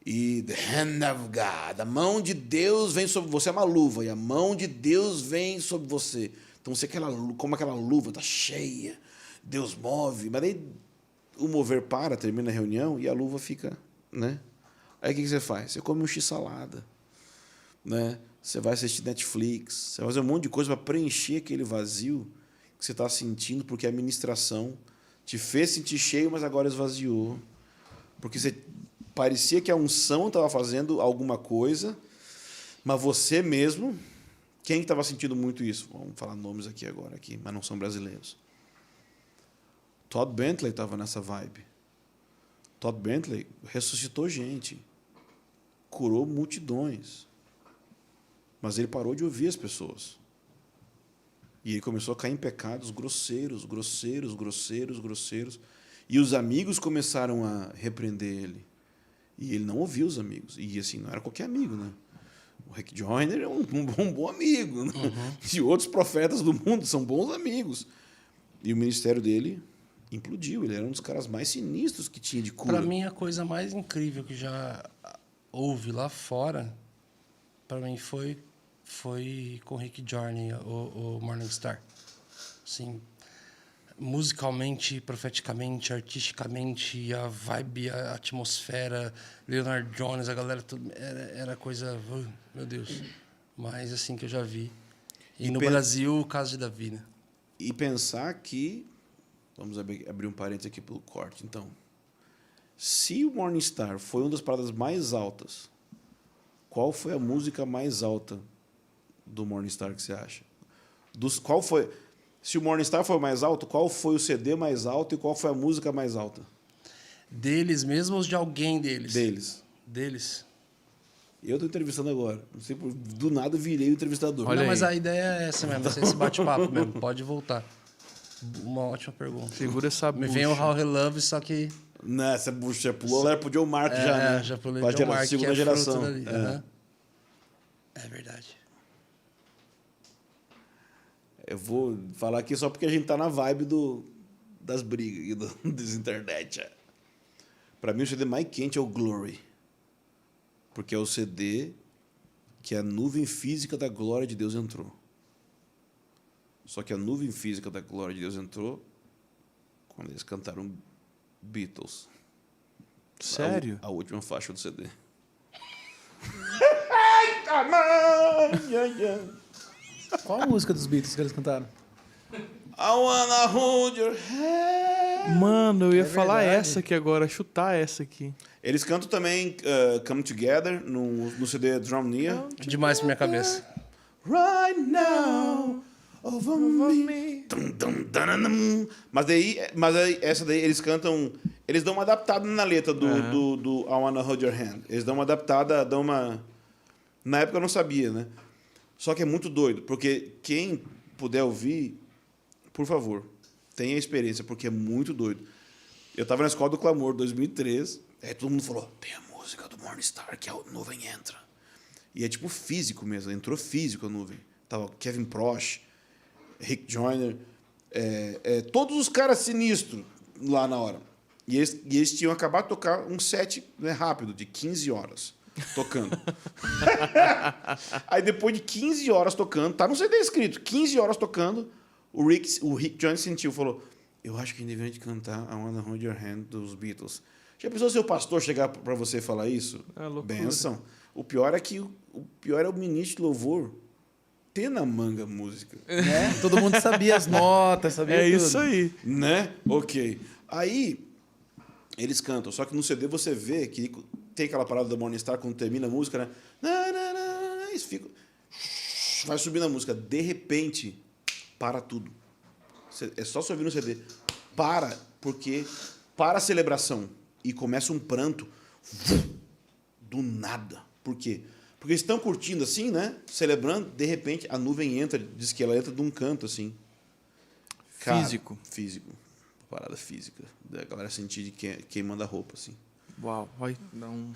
e the hand of God, a mão de Deus vem sobre você, é uma luva, e a mão de Deus vem sobre você. Então você como aquela luva está cheia, Deus move, mas aí o mover para, termina a reunião e a luva fica, né? Aí o que você faz? Você come um x-salada, né? Você vai assistir Netflix, você vai fazer um monte de coisa para preencher aquele vazio que você está sentindo, porque a ministração te fez sentir cheio, mas agora esvaziou. Porque você parecia que a unção estava fazendo alguma coisa, mas você mesmo... Quem estava sentindo muito isso? Vamos falar nomes agora, mas não são brasileiros. Todd Bentley estava nessa vibe. Todd Bentley ressuscitou gente, curou multidões, mas ele parou de ouvir as pessoas. E ele começou a cair em pecados grosseiros, e os amigos começaram a repreender ele. E ele não ouvia os amigos. E assim, não era qualquer amigo, né? O Rick Joyner é um bom amigo. Né? E outros profetas do mundo são bons amigos. E o ministério dele implodiu. Ele era um dos caras mais sinistros que tinha de cura. Para mim, a coisa mais incrível que já houve lá fora, para mim, foi com o Rick Joyner, o Morning Star. Assim, musicalmente, profeticamente, artisticamente, a vibe, a atmosfera, Leonard Jones, a galera, tudo, era coisa, meu Deus, mais assim que eu já vi. E no Brasil, o caso de Davi, né? E pensar que, vamos abrir um parênteses aqui pelo corte, então, se o Morning Star foi uma das paradas mais altas, qual foi a música mais alta do Morning Star que você acha? Qual foi... Se o Morning Star foi o mais alto, qual foi o CD mais alto e qual foi a música mais alta? Deles mesmo ou de alguém deles? Deles. Eu estou entrevistando agora. Não sei, do nada eu virei o entrevistador. Olha, não, mas a ideia é essa mesmo, esse bate-papo mesmo. Pode voltar. Uma ótima pergunta. Segura essa bucha. Me vem o How He Loves, só que... Não, essa bucha já pulou lá pro Joe Mark já, né? Já pulei pro Joe Mark, segunda que é geração. Dali, uhum. É verdade. Eu vou falar aqui só porque a gente tá na vibe das brigas das internet. Para mim, o CD mais quente é o Glory. Porque é o CD que a nuvem física da glória de Deus entrou. Só que a nuvem física da glória de Deus entrou quando eles cantaram Beatles. Sério? A última faixa do CD. Qual a música dos Beatles que eles cantaram? I wanna hold your hand. Mano, eu ia falar verdade. essa aqui agora, chutar essa aqui. Eles cantam também Come Together no CD Drumnia. Demais pra minha cabeça. Right now, over me. Mas aí, essa daí, eles cantam... Eles dão uma adaptada na letra do I Wanna Hold Your Hand. Eles dão uma adaptada, dão uma... Na época eu não sabia, né? Só que é muito doido, porque quem puder ouvir, por favor, tenha experiência, porque é muito doido. Eu estava na Escola do Clamor, 2003, aí todo mundo falou, tem a música do Morning Star, que a nuvem entra. E é tipo físico mesmo, entrou físico a nuvem. Tava Kevin Prosch, Rick Joyner, todos os caras sinistros lá na hora. E eles tinham acabado de tocar um set, né, rápido, de 15 horas. Tocando. Aí depois de 15 horas tocando, tá no CD escrito, 15 horas tocando, o Rick Jones sentiu, falou, eu acho que a gente deveria cantar I Wanna Hold Your Hand dos Beatles. Já pensou se o pastor chegar para você e falar isso? Benção. O pior é o ministro de louvor ter na manga a música. Né? Todo mundo sabia as notas, sabia tudo. Isso aí. Né? Ok. Aí, eles cantam, só que no CD você vê que tem aquela parada do Morning Star quando termina a música, né? Isso fica... Vai subindo a música. De repente, para tudo. É só você ouvir no CD. Para a celebração. E começa um pranto do nada. Por quê? Porque eles estão curtindo assim, né? Celebrando, de repente a nuvem entra, diz que ela entra de um canto assim. Cara, Físico. Físico. Parada física. Da galera sentir de quem manda roupa, assim. Uau, vai dar um.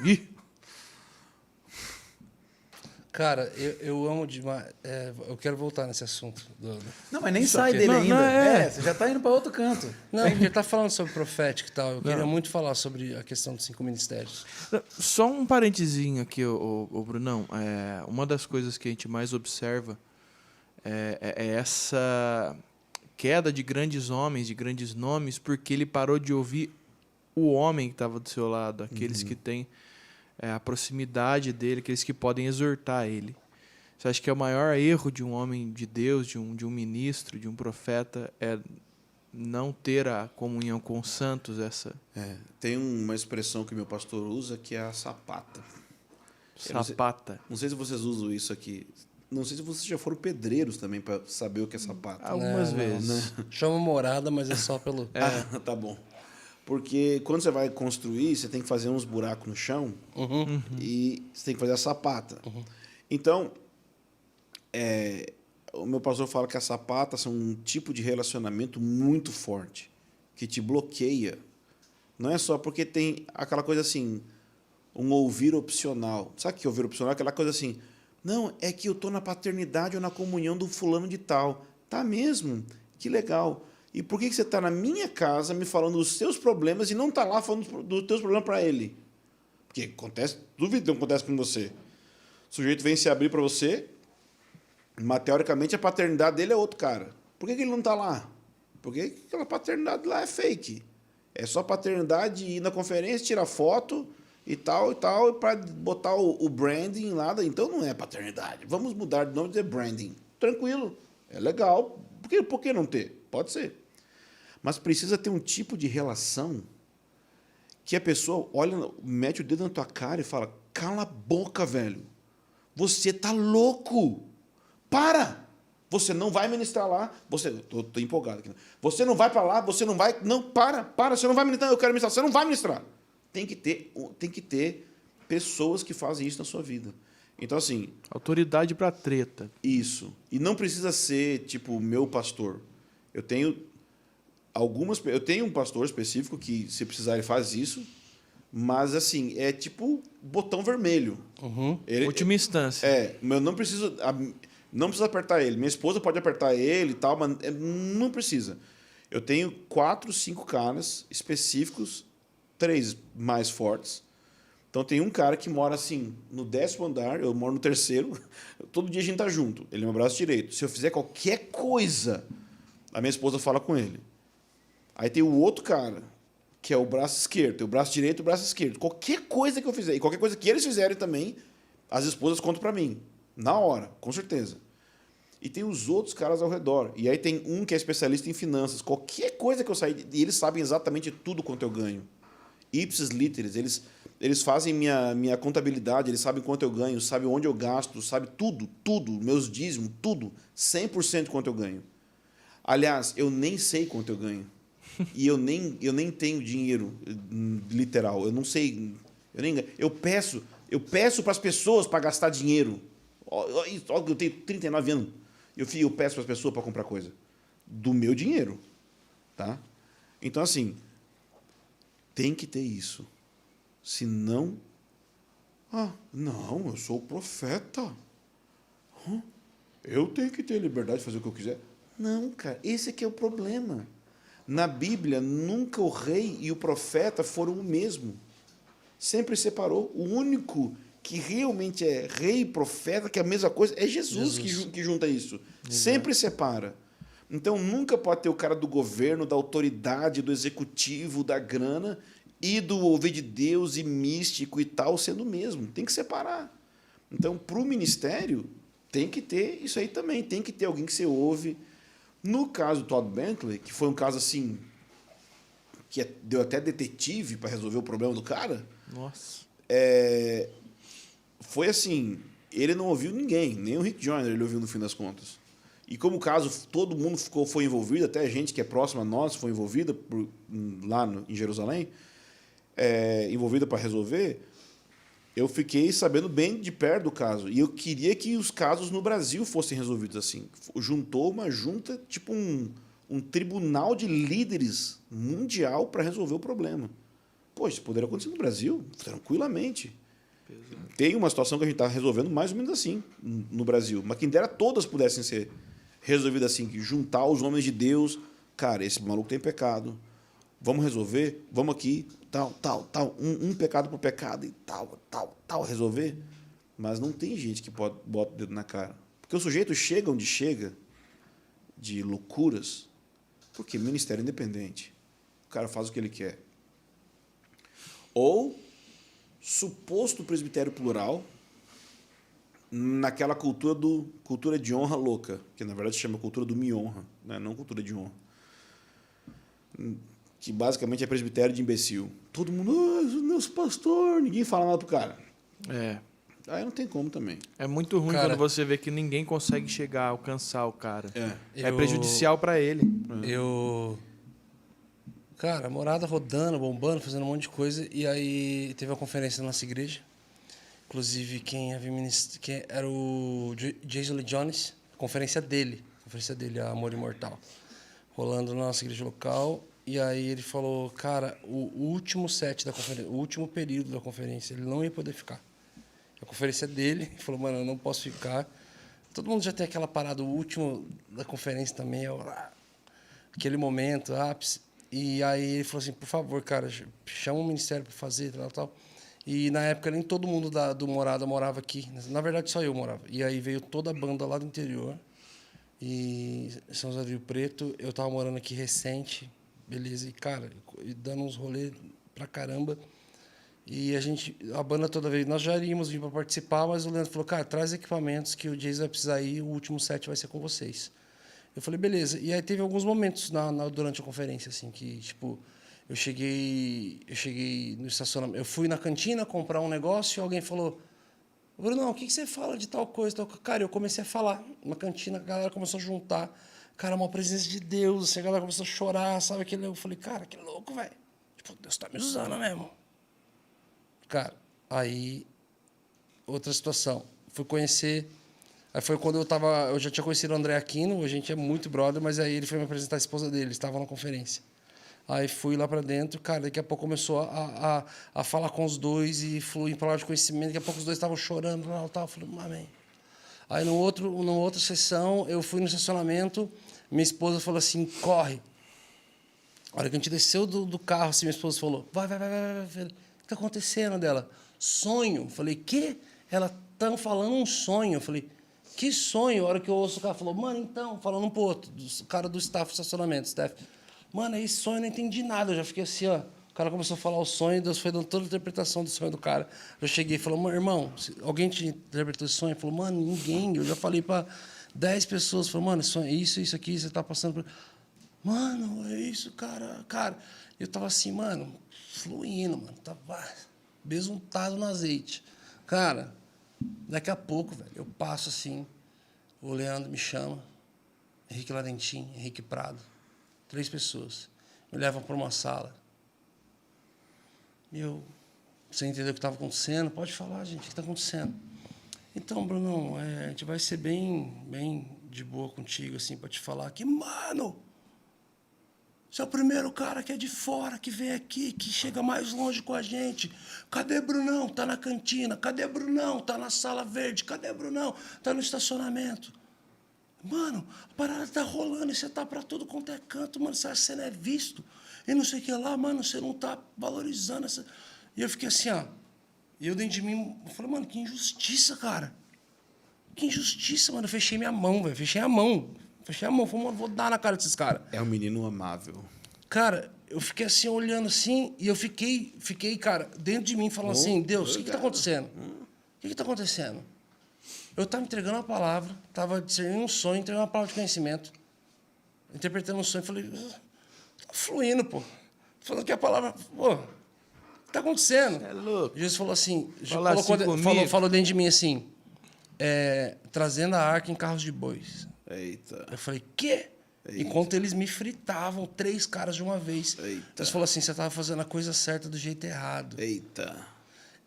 Ih! Cara, eu amo demais. Eu quero voltar nesse assunto. Não, mas nem Isso sai aqui- dele não, ainda. não é. Você já tá indo para outro canto. Não, porque ele tá falando sobre profética e tal. Eu queria Não. muito falar sobre a questão dos 5 ministérios. Só um parentezinho aqui, ô Brunão. Uma das coisas que a gente mais observa é essa queda de grandes homens, de grandes nomes, porque ele parou de ouvir o homem que estava do seu lado, aqueles que têm a proximidade dele, aqueles que podem exortar ele. Você acha que é o maior erro de um homem de Deus, de um ministro, de um profeta, é não ter a comunhão com os santos? Tem uma expressão que meu pastor usa que é a sapata. Eu não sei- Sapata. Não sei se vocês usam isso aqui. Não sei se vocês já foram pedreiros também para saber o que é sapata. Algumas Não, vezes. Chama morada, mas é só pelo. Ah, tá bom. Porque quando você vai construir, você tem que fazer uns buracos no chão e você tem que fazer a sapata. Então, o meu pastor fala que as sapatas são um tipo de relacionamento muito forte, que te bloqueia. Não é só porque tem aquela coisa assim, um ouvir opcional. Sabe o que é ouvir opcional? Aquela coisa assim, não, é que eu estou na paternidade ou na comunhão do fulano de tal. Tá mesmo? Que legal. E por que você está na minha casa me falando dos seus problemas e não está lá falando dos teus problemas para ele? Porque acontece, duvido que não acontece com você. O sujeito vem se abrir para você, mas teoricamente a paternidade dele é outro cara. Por que ele não está lá? Porque aquela paternidade lá é fake. É só paternidade ir na conferência, tirar foto e tal, para botar o branding lá. Então não é paternidade. Vamos mudar de nome e dizer branding. Tranquilo, é legal. Por que não ter? Pode ser. Mas precisa ter um tipo de relação que a pessoa olha, mete o dedo na tua cara e fala, cala a boca, velho. Você tá louco. Para! Você não vai ministrar lá. Tô empolgado aqui. Você não vai para lá, você não vai... Não, para. Você não vai ministrar, eu quero ministrar. Você não vai ministrar. Tem que ter pessoas que fazem isso na sua vida. Então, assim... Autoridade para treta. Isso. E não precisa ser, tipo, meu pastor. Eu tenho um pastor específico que, se precisar, ele faz isso. Mas, assim, é tipo botão vermelho. Última instância. Eu não preciso apertar ele. Minha esposa pode apertar ele e tal, mas não precisa. Eu tenho 4, 5 caras específicos, 3 mais fortes. Então, tem um cara que mora, assim, no 10º andar, eu moro no 3º. Todo dia a gente tá junto. Ele é meu braço direito. Se eu fizer qualquer coisa, a minha esposa fala com ele. Aí tem o outro cara, que é o braço esquerdo. Tem o braço direito e o braço esquerdo. Qualquer coisa que eu fizer, e qualquer coisa que eles fizerem também, as esposas contam para mim. Na hora, com certeza. E tem os outros caras ao redor. E aí tem um que é especialista em finanças. Qualquer coisa que eu sair, e eles sabem exatamente tudo quanto eu ganho. Ipsis literis, eles fazem minha contabilidade, eles sabem quanto eu ganho, sabem onde eu gasto, sabem tudo, meus dízimos, tudo, 100% quanto eu ganho. Aliás, eu nem sei quanto eu ganho. E eu nem tenho dinheiro literal, eu não sei, eu peço para as pessoas para gastar dinheiro. Eu tenho 39 anos. Eu peço para as pessoas para comprar coisa do meu dinheiro, tá? Então, assim, tem que ter isso. Senão, não, eu sou o profeta. Eu tenho que ter liberdade de fazer o que eu quiser. Não, cara, esse aqui é o problema. Na Bíblia, nunca o rei e o profeta foram o mesmo. Sempre separou. O único que realmente é rei e profeta, que é a mesma coisa, é Jesus. Que junta isso. Exato. Sempre separa. Então, nunca pode ter o cara do governo, da autoridade, do executivo, da grana e do ouvir de Deus e místico e tal sendo o mesmo. Tem que separar. Então, para o ministério, tem que ter isso aí também. Tem que ter alguém que você ouve. No caso do Todd Bentley, que foi um caso assim, que deu até detetive para resolver o problema do cara. Nossa. Foi assim, ele não ouviu ninguém, nem o Rick Joyner ele ouviu no fim das contas. E como o caso, todo mundo foi envolvido, até a gente que é próxima a nós foi envolvida lá em Jerusalém, envolvida para resolver, eu fiquei sabendo bem de perto do caso. E eu queria que os casos no Brasil fossem resolvidos assim. Juntou uma junta, tipo um tribunal de líderes mundial para resolver o problema. Pô, isso poderia acontecer no Brasil, tranquilamente. Tem uma situação que a gente está resolvendo mais ou menos assim no Brasil. Mas quem dera todas pudessem ser resolvidas assim, que juntar os homens de Deus. Cara, esse maluco tem pecado. Vamos resolver? Vamos aqui, tal. Um pecado por pecado e tal, resolver. Mas não tem gente que bota o dedo na cara. Porque o sujeito chega onde chega, de loucuras, porque ministério independente. O cara faz o que ele quer. Ou suposto presbitério plural, naquela cultura de honra louca, que na verdade se chama cultura do me honra, né? Não cultura de honra. Que basicamente é presbitério de imbecil. Todo mundo, nosso pastor, ninguém fala nada pro cara. É. Aí não tem como também. É muito ruim Cara, quando você vê que ninguém consegue chegar, alcançar o cara. É Eu- prejudicial pra ele. Cara, morada rodando, bombando, fazendo um monte de coisa. E aí teve uma conferência na nossa igreja. Inclusive, quem era o Jason Lee Jones, a conferência dele, a Amor Imortal, rolando na nossa igreja local. E aí ele falou, cara, o último set da conferência, o último período da conferência, ele não ia poder ficar. A conferência dele, ele falou, mano, eu não posso ficar. Todo mundo já tem aquela parada, o último da conferência também é aquele momento, ápice. E aí ele falou assim, por favor, cara, chama um ministério para fazer, tal. E na época nem todo mundo do Morada morava aqui. Na verdade, só eu morava. E aí veio toda a banda lá do interior. E São José do Rio Preto, eu tava morando aqui recente, beleza. E, cara, dando uns rolês pra caramba. E a banda toda vez, nós já iríamos vir para participar, mas o Leandro falou, cara, traz equipamentos que o Jason vai precisar ir, o último set vai ser com vocês. Eu falei, beleza. E aí teve alguns momentos durante a conferência, assim, que, tipo, eu cheguei no estacionamento, eu fui na cantina comprar um negócio e alguém falou, Brunão, o que você fala de tal coisa? Tal? Cara, eu comecei a falar. Na cantina, a galera começou a juntar. Cara, uma presença de Deus, assim, a galera começou a chorar, sabe? Eu falei, cara, que louco, velho. Tipo, Deus tá me usando mesmo. Cara, aí, outra situação. Fui conhecer. Aí foi quando eu já tinha conhecido o André Aquino, a gente é muito brother, mas aí ele foi me apresentar a esposa dele, eles estavam na conferência. Aí fui lá pra dentro, cara, daqui a pouco começou a falar com os dois e fluir em palavras de conhecimento, daqui a pouco os dois estavam chorando, tal, eu falei, amém. Aí numa outra sessão, eu fui no estacionamento, minha esposa falou assim, corre. A hora que a gente desceu do carro, assim, minha esposa falou, vai. O que está acontecendo dela? Sonho. Falei, quê? Ela tá falando um sonho. Eu falei, que sonho? A hora que eu ouço o cara falou, mano, então, falando um pro outro, o cara do staff, estacionamento, mano, esse sonho eu não entendi nada. Eu já fiquei assim, ó. O cara começou a falar o sonho, Deus foi dando toda a interpretação do sonho do cara. Eu cheguei e falei, irmão, alguém te interpretou esse sonho? Ele falou, mano, ninguém. Eu já falei para 10 pessoas, falou, mano, isso aqui, você tá passando por. Mano, é isso, cara. Cara, eu tava assim, mano, fluindo, mano. Tava besuntado no azeite. Cara, daqui a pouco, velho, eu passo assim, o Leandro me chama, Henrique Larentim, Henrique Prado, 3 pessoas. Me levam para uma sala. E você entendeu o que estava acontecendo? Pode falar, gente, o que está acontecendo? Então, Brunão, a gente vai ser bem de boa contigo, assim, para te falar que, mano, você é o primeiro cara que é de fora, que vem aqui, que chega mais longe com a gente. Cadê Brunão? Tá na cantina. Cadê Brunão? Tá na sala verde. Cadê Brunão? Tá no estacionamento. Mano, a parada tá rolando e você tá pra tudo quanto é canto, mano. Você acha que você não é visto? E não sei o que lá, mano, você não tá valorizando essa... E eu fiquei assim, ó. E eu dentro de mim, eu falei, mano, que injustiça, cara. Que injustiça, mano. Eu fechei minha mão, velho. Fechei a mão. Falei, mano, vou dar na cara desses caras. É um menino amável. Cara, eu fiquei assim, olhando assim, e eu fiquei, cara, dentro de mim, falando assim, Deus, o que está acontecendo? O que está acontecendo? Eu estava entregando uma palavra, estava discernindo um sonho, entregando uma palavra de conhecimento, interpretando um sonho, falei, tá fluindo, pô. Falando que a palavra, pô, o que está acontecendo? É louco. Jesus falou assim, falou dentro de mim assim, trazendo a arca em carros de bois. Eita. Eu falei, quê? Eita. Enquanto eles me fritavam, 3 caras de uma vez. Eita. Deus falou assim, você estava fazendo a coisa certa do jeito errado. Eita.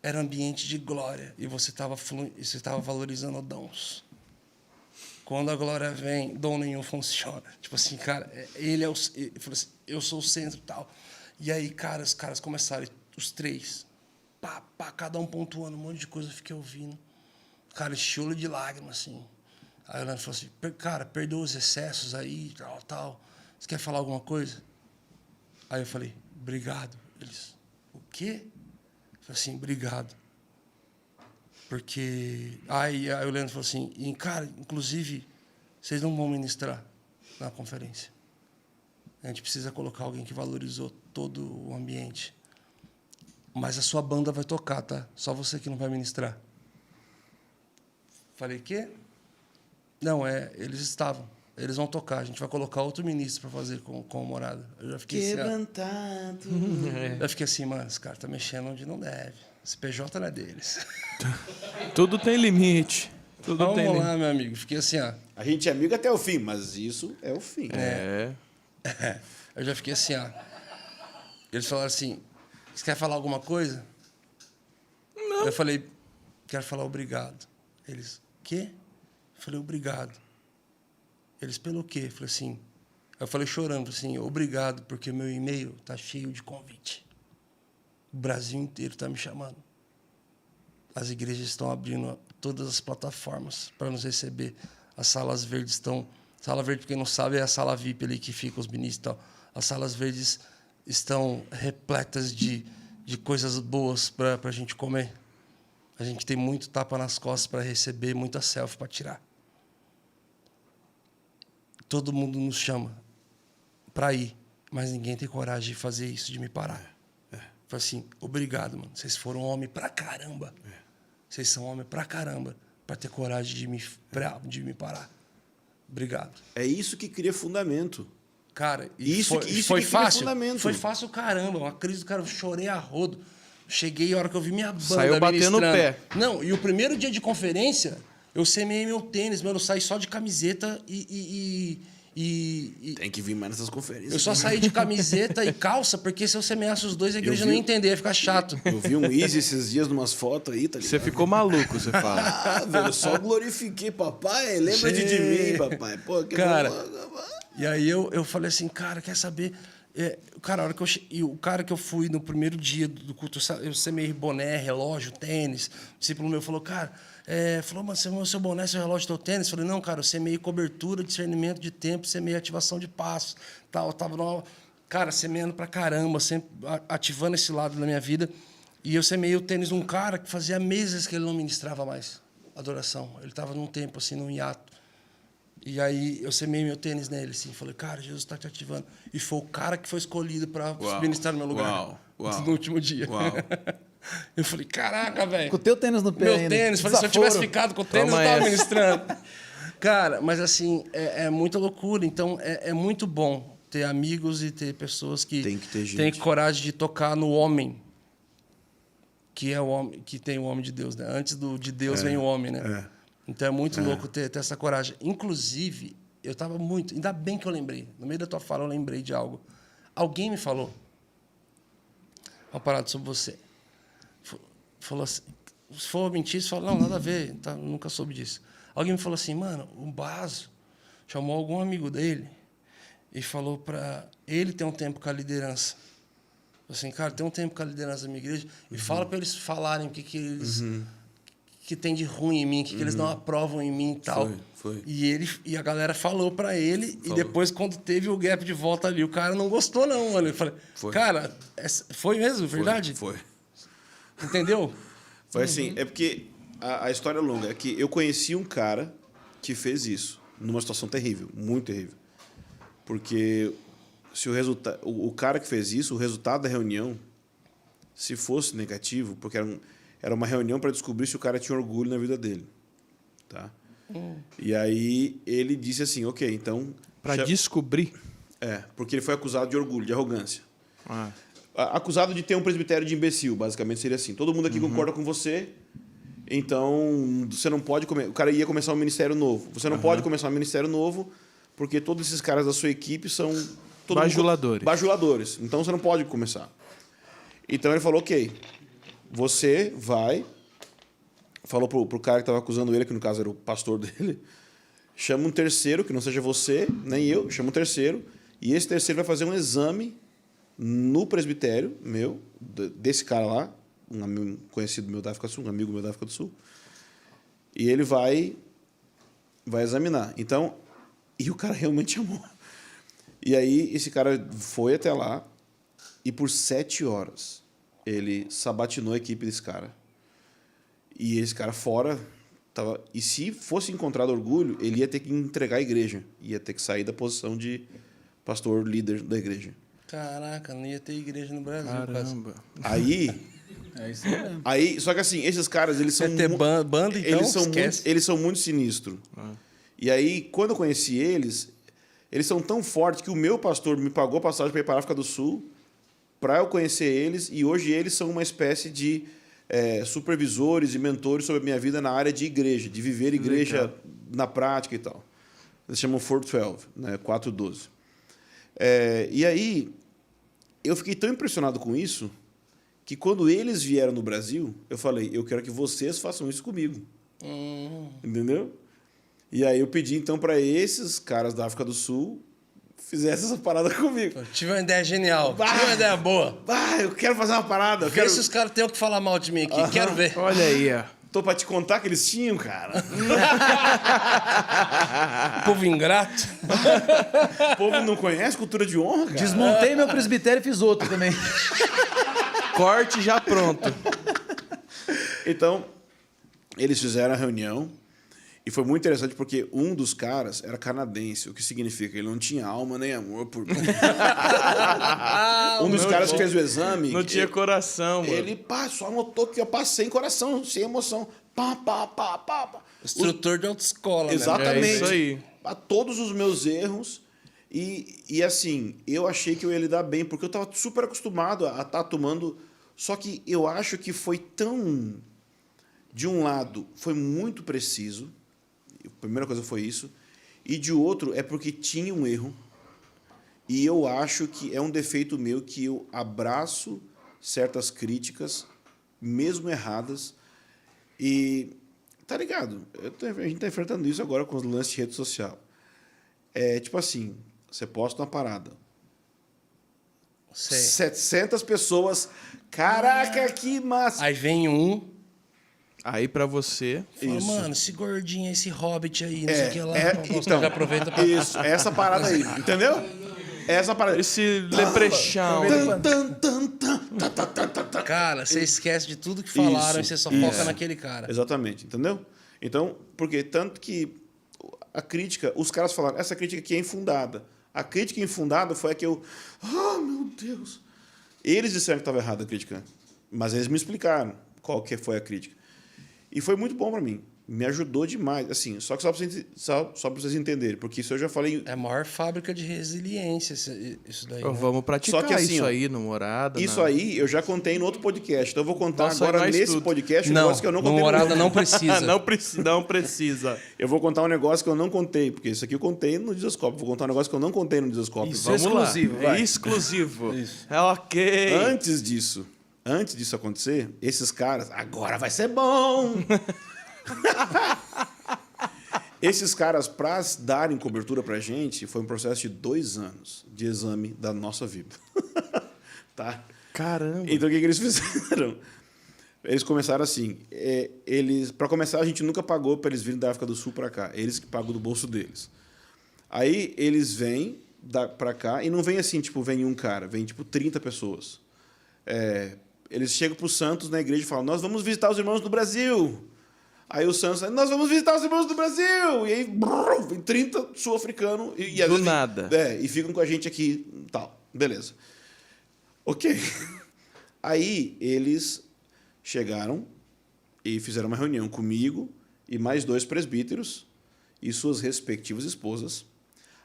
era ambiente de glória e você estava valorizando dons. Quando a glória vem, dom nenhum funciona. Tipo assim, cara, ele falou assim, eu sou o centro e tal. E aí, cara, os caras começaram, os 3, cada um pontuando um monte de coisa, eu fiquei ouvindo. Cara, choro de lágrimas, assim. Aí o Leandro falou assim, cara, perdoa os excessos aí, tal. Você quer falar alguma coisa? Aí eu falei, obrigado. Eles, o quê? Eu falei assim, obrigado. Porque... Aí o Leandro falou assim, cara, inclusive, vocês não vão ministrar na conferência. A gente precisa colocar alguém que valorizou todo o ambiente. Mas a sua banda vai tocar, tá? Só você que não vai ministrar. Falei, quê? Não, eles estavam. Eles vão tocar. A gente vai colocar outro ministro para fazer com a morada. Eu já fiquei Quebrantado. assim... Eu fiquei assim, mano, esse cara tá mexendo onde não deve. Esse PJ não é deles. Tudo tem limite. Vamos lá, meu amigo. Fiquei assim, ó. A gente é amigo até o fim, mas isso é o fim. Eu já fiquei assim, ó. Eles falaram assim, você quer falar alguma coisa? Não. Eu falei, quero falar obrigado. Eles, quê? Eu falei, obrigado. Eles, pelo quê? Eu falei assim, eu falei chorando, assim, obrigado, porque meu e-mail tá cheio de convite. O Brasil inteiro está me chamando. As igrejas estão abrindo todas as plataformas para nos receber. As salas verdes estão... Sala verde, para quem não sabe, é a sala VIP ali que fica os ministros e tal. As salas verdes estão repletas de coisas boas para a gente comer. A gente tem muito tapa nas costas para receber, muita selfie para tirar. Todo mundo nos chama para ir, mas ninguém tem coragem de fazer isso, de me parar. Falei assim, obrigado, mano. Vocês foram homem pra caramba. Vocês são homem pra caramba para ter coragem de me parar. Obrigado. É isso que cria fundamento. Cara, isso foi que fácil. Fundamento. Foi fácil, caramba. Uma crise do cara, eu chorei a rodo. Cheguei a hora que eu vi minha banda saiu batendo o pé. Não, e o primeiro dia de conferência, eu semeei meu tênis, mano. Eu saí só de camiseta e tem que vir mais nessas conferências. Eu só saí de camiseta e calça, porque se eu semeasse os dois, a igreja não ia entender, ia ficar chato. Eu vi um Easy esses dias, numas fotos aí, tá ligado? Você ficou maluco, você fala. Ah, velho, eu só glorifiquei, papai. Lembra de mim, papai. Pô, que cara, bom. E aí eu falei assim, cara, quer saber? Cara, a hora que o cara que eu fui no primeiro dia do culto, eu semeei boné, relógio, tênis. O discípulo meu falou, cara... falou, mas você semeou seu boné, seu relógio, teu tênis? Eu falei, não, cara, eu semeei cobertura, discernimento de tempo, semeei ativação de passos. Tal, eu tava cara, semeando pra caramba, sempre ativando esse lado da minha vida. E eu semeei o tênis de um cara que fazia meses que ele não ministrava mais adoração. Ele estava num tempo, assim, num hiato. E aí eu semeei meu tênis nele, assim. Falei, cara, Jesus está te ativando. E foi o cara que foi escolhido para ministrar no meu lugar. No último dia. Uau. Eu falei, caraca, velho. Com o teu tênis no pé Meu ainda. tênis. Falei, se eu tivesse ficado com o tênis, eu estava ministrando. Cara, mas assim, é muita loucura. Então, é muito bom ter amigos e ter pessoas que têm coragem de tocar no homem. Que é o homem, que tem o homem de Deus, né? Antes de Deus vem o homem, né? Então é muito louco ter essa coragem. Inclusive, eu estava muito... Ainda bem que eu lembrei. No meio da tua fala, eu lembrei de algo. Alguém me falou uma parada sobre você. Falou assim... Se for mentir, você fala, não, nada a ver. Tá, nunca soube disso. Alguém me falou assim, mano, o Baso chamou algum amigo dele e falou para ele ter um tempo com a liderança. Assim, cara, tem um tempo com a liderança da minha igreja e fala para eles falarem o que eles... que tem de ruim em mim, que eles não aprovam em mim e tal. Foi. E a galera falou pra ele, e depois, quando teve o gap de volta ali, o cara não gostou, não, mano. Eu falei, cara, foi mesmo, verdade? Foi. Entendeu? Foi assim, é porque a história é longa. É que eu conheci um cara que fez isso, numa situação terrível, muito terrível. Porque se o cara que fez isso, o resultado da reunião, se fosse negativo, porque era uma reunião para descobrir se o cara tinha orgulho na vida dele. Tá? E aí ele disse assim, ok, então... Para descobrir? Porque ele foi acusado de orgulho, de arrogância. Acusado de ter um presbitério de imbecil, basicamente seria assim. Todo mundo aqui concorda com você, então você não pode... O cara ia começar um ministério novo. Você não pode começar um ministério novo porque todos esses caras da sua equipe são... Bajuladores. Bajuladores. Então você não pode começar. Então ele falou, ok... você vai... Falou pro cara que estava acusando ele, que no caso era o pastor dele, chama um terceiro, que não seja você, nem eu, chama um terceiro, e esse terceiro vai fazer um exame no presbitério meu, desse cara lá, um conhecido meu da África do Sul, um amigo meu da África do Sul, e ele vai examinar. Então, e o cara realmente chamou. E aí esse cara foi até lá e por 7 horas ele sabatinou a equipe desse cara. E esse cara fora tava, e se fosse encontrado orgulho, ele ia ter que entregar a igreja, ia ter que sair da posição de pastor líder da igreja. Caraca, não ia ter igreja no Brasil. Caramba. Aí, É isso mesmo. aí, só que assim, esses caras, eles são Ia ter banda, então, esquece. eles são muito sinistros. E aí, quando eu conheci eles são tão fortes que o meu pastor me pagou a passagem para ir para a África do Sul para eu conhecer eles, e hoje eles são uma espécie de supervisores e mentores sobre a minha vida na área de igreja, de viver igreja na prática e tal. Eles chamam 412, né? 412. E aí, eu fiquei tão impressionado com isso que quando eles vieram no Brasil, eu falei, eu quero que vocês façam isso comigo. Entendeu? E aí eu pedi, então, para esses caras da África do Sul fizessem essa parada comigo. Eu tive uma ideia genial. Tive uma ideia boa. Eu quero fazer uma parada. Vê se os caras têm o que falar mal de mim aqui. Quero ver. Olha aí, ó. Tô para te contar que eles tinham, cara. Povo ingrato. O povo não conhece cultura de honra, cara. Desmontei meu presbitério e fiz outro também. Corte já pronto. Então, eles fizeram a reunião e foi muito interessante porque um dos caras era canadense, o que significa que ele não tinha alma nem amor por mim. Um dos caras que fez o exame... Não tinha coração, mano. Ele só anotou que eu passei em coração, sem emoção. Pá. Instrutor de autoescola, né? Exatamente. É isso aí. A todos os meus erros. E assim, eu achei que eu ia lidar bem, porque eu estava super acostumado a estar tomando. Só que eu acho que foi tão. De um lado, foi muito preciso. A primeira coisa foi isso. E de outro, é porque tinha um erro. E eu acho que é um defeito meu que eu abraço certas críticas, mesmo erradas. E, tá ligado? A gente tá enfrentando isso agora com os lances de rede social. Tipo assim, você posta uma parada. Sei. 700 pessoas. Caraca, que massa! Aí vem um. Aí pra você... Fala, Isso. mano, esse gordinho, esse hobbit aí, não sei o que lá. Então, já aproveita pra... isso, essa parada aí, entendeu? Essa parada. Esse leprechão. Cara, você esquece de tudo que falaram e você só foca naquele cara. Exatamente, entendeu? Então, porque tanto que a crítica, os caras falaram, essa crítica aqui é infundada. A crítica infundada foi a que eu... meu Deus! Eles disseram que estava errada a crítica, mas eles me explicaram qual que foi a crítica. E foi muito bom para mim. Me ajudou demais. Assim, só que só para vocês entenderem, porque isso eu já falei... É a maior fábrica de resiliência, isso daí. Né? Vamos praticar Só que assim, isso ó, aí no Morada. Isso aí eu já contei no outro podcast. Então eu vou contar Nossa, agora nós nesse tudo. podcast um Não, negócio que eu não contei. Morada não precisa. Não precisa. Eu vou contar um negócio que eu não contei, porque isso aqui eu contei no Dizascope. Vou contar um negócio que eu não contei no Dizascope. Isso. Vamos Exclusivo, lá. vai. É exclusivo. Isso. É ok. Antes disso acontecer, esses caras, agora vai ser bom! Esses caras, para darem cobertura pra gente, foi um processo de 2 anos de exame da nossa vida. Tá? Caramba. Então, o que eles fizeram? Eles começaram assim. Para começar, a gente nunca pagou para eles virem da África do Sul para cá. Eles que pagam do bolso deles. Aí, eles vêm para cá e não vem assim, tipo, vem um cara. Vem, tipo, 30 pessoas. Eles chegam para o Santos na igreja e falam, nós vamos visitar os irmãos do Brasil. Aí o Santos, nós vamos visitar os irmãos do Brasil. E aí, vem 30 sul-africanos. E às Do vezes, nada. E ficam com a gente aqui tal. Beleza. Ok. Aí eles chegaram e fizeram uma reunião comigo e mais 2 presbíteros e suas respectivas esposas.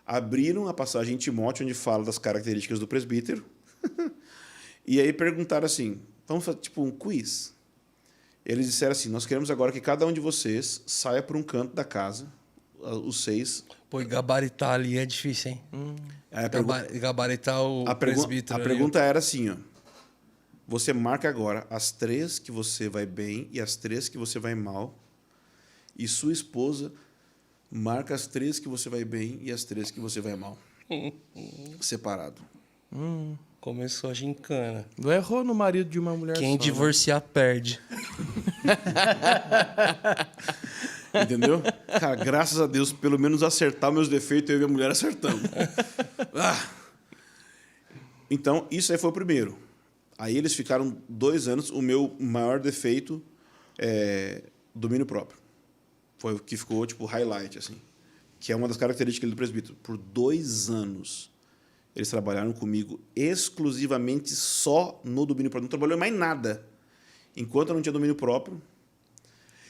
Abriram a passagem em Timóteo, onde fala das características do presbítero. E aí perguntaram assim, vamos fazer tipo um quiz. Eles disseram assim, nós queremos agora que cada um de vocês saia para um canto da casa, os 6. Pô, e gabaritar ali é difícil, hein? Aí Gabaritar o presbítero. A pergunta era assim, ó. você marca agora as 3 que você vai bem e as 3 que você vai mal. E sua esposa marca as 3 que você vai bem e as 3 que você vai mal. Separado. Começou a gincana. Não errou no marido de uma mulher Quem só, divorciar perde. Entendeu? Cara, graças a Deus, pelo menos acertar meus defeitos, eu e minha mulher acertamos. Então, isso aí foi o primeiro. Aí eles ficaram 2 anos. O meu maior defeito é domínio próprio. Foi o que ficou, tipo, highlight, assim. Que é uma das características do presbítero. Por 2 anos, eles trabalharam comigo exclusivamente só no domínio próprio. Não trabalhou mais nada. Enquanto eu não tinha domínio próprio.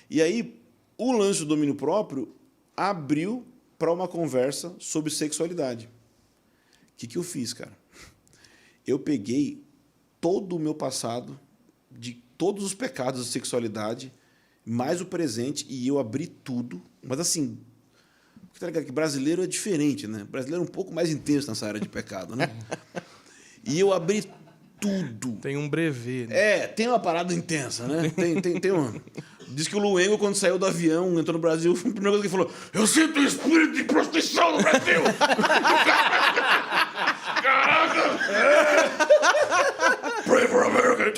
E aí, o lance do domínio próprio abriu para uma conversa sobre sexualidade. O que eu fiz, cara? Eu peguei todo o meu passado, de todos os pecados de sexualidade, mais o presente, e eu abri tudo. Mas assim, tá ligado que brasileiro é diferente, né? Brasileiro é um pouco mais intenso nessa área de pecado, né? E eu abri tudo. Tem um brevet, né? É, tem uma parada intensa, né? Tem uma... Diz que o Luengo, quando saiu do avião, entrou no Brasil, a primeira coisa que ele falou: eu sinto o espírito de prostituição no Brasil! Caraca! Pray for America!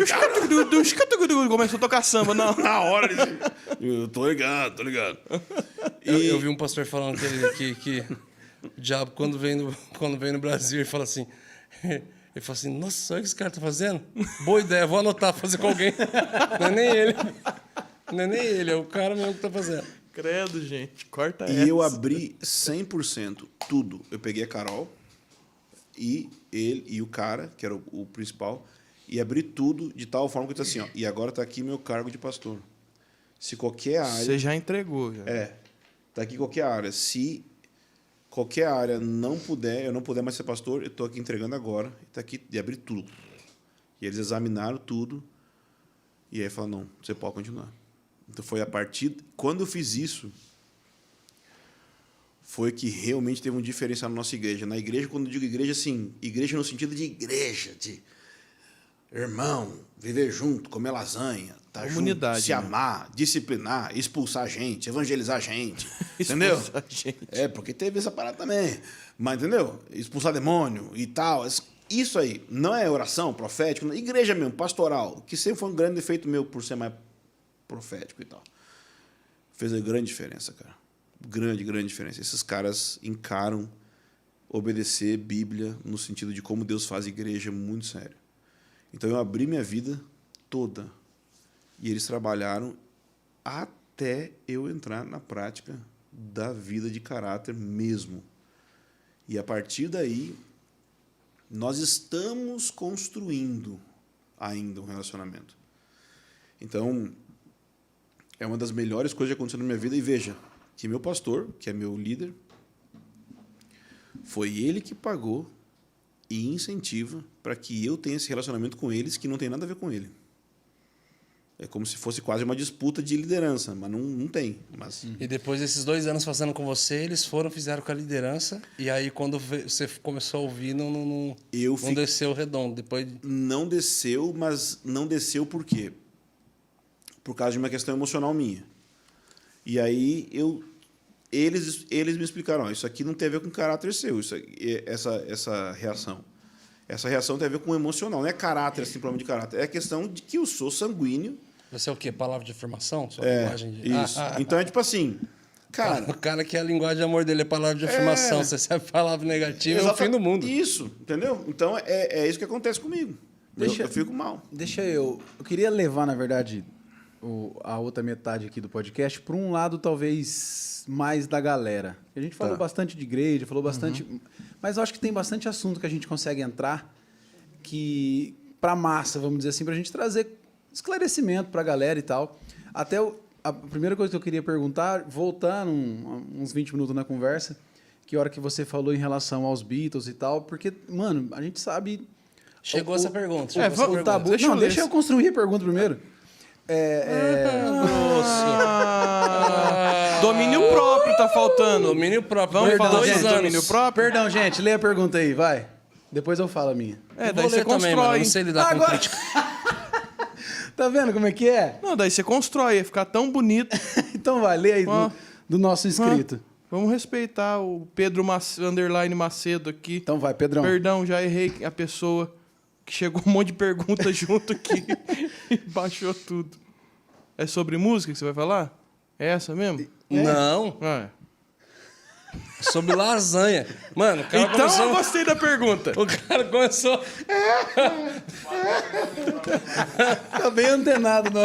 Começou a tocar samba, não. Na hora, eu tô ligado. Eu vi um pastor falando que o diabo, quando vem no Brasil, ele fala assim... Ele fala assim, nossa, olha o que esse cara tá fazendo. Boa ideia, vou anotar, fazer com alguém. Não é nem ele. Não é nem ele, é o cara mesmo que tá fazendo. Credo, gente. Corta essa. E eu abri 100% tudo. Eu peguei a Carol e ele e o cara, que era o principal, e abri tudo de tal forma que eu disse assim, ó, e agora tá aqui meu cargo de pastor. Se qualquer área... Você já entregou, já. Tá aqui qualquer área. Se qualquer área eu não puder mais ser pastor, eu tô aqui entregando agora. Tá aqui, e abri tudo. E eles examinaram tudo. E aí falaram, não, você pode continuar. Então foi a partir... Quando eu fiz isso, foi que realmente teve um diferencial na nossa igreja. Na igreja, quando eu digo igreja, assim, igreja no sentido de igreja, de irmão, viver junto, comer lasanha, tá comunidade, junto, se amar, disciplinar, expulsar gente, evangelizar gente, entendeu? Expulsar gente. É, porque teve essa parada também. Mas, entendeu? Expulsar demônio e tal. Isso aí não é oração profética, igreja mesmo, pastoral, que sempre foi um grande defeito meu por ser mais profético e tal. Fez a grande diferença, cara. Grande diferença. Esses caras encaram obedecer Bíblia no sentido de como Deus faz igreja muito sério. Então eu abri minha vida toda e eles trabalharam até eu entrar na prática da vida de caráter mesmo. E a partir daí nós estamos construindo ainda um relacionamento. Então, é uma das melhores coisas que aconteceu na minha vida. E veja, que meu pastor, que é meu líder, foi ele que pagou e incentiva para que eu tenha esse relacionamento com eles que não tem nada a ver com ele. É como se fosse quase uma disputa de liderança, mas não tem. Mas... E depois desses 2 anos fazendo com você, eles fizeram com a liderança, e aí quando você começou a ouvir, não desceu redondo. Depois... Não desceu, mas não desceu por quê? Por causa de uma questão emocional minha. E aí eles me explicaram, ó, isso aqui não tem a ver com caráter seu, essa reação. Essa reação tem a ver com emocional, não é caráter, assim, problema de caráter. É a questão de que eu sou sanguíneo. Você é o quê? Palavra de afirmação? Sua linguagem de... Isso. Então é tipo assim, cara... O cara que a linguagem de amor dele é palavra de afirmação. Você sabe palavra negativa, é o fim do mundo. Isso, entendeu? Então é isso que acontece comigo. Eu fico mal. Eu queria levar, na verdade, a outra metade aqui do podcast para um lado talvez mais da galera. A gente falou bastante de igreja, falou bastante... Mas eu acho que tem bastante assunto que a gente consegue entrar que para massa, vamos dizer assim, para a gente trazer esclarecimento para a galera e tal. Até a primeira coisa que eu queria perguntar, voltando uns 20 minutos na conversa, que hora que você falou em relação aos Beatles e tal, porque, mano, a gente sabe... Chegou essa pergunta. O tabu... Deixa eu construir a pergunta primeiro. Domínio próprio tá faltando. Domínio próprio. Vamos falar de de domínio próprio? Perdão, gente. Lê a pergunta aí, vai. Depois eu falo a minha. É, Eu daí vou você ler também, mano. constrói. Eu não sei lidar Agora- com crítica. Tá vendo como é que é? Não, daí você constrói, ia ficar tão bonito. Então vai, lê aí Ó. do nosso inscrito. Vamos respeitar o Pedro Underline Macedo aqui. Então vai, Pedrão. Perdão, já errei a pessoa que chegou um monte de perguntas junto aqui e baixou tudo. É sobre música que você vai falar? É essa mesmo? Não, Ah, é. sobre lasanha. Mano, o cara Então começou... eu gostei da pergunta. O cara começou... Tá bem antenado. No...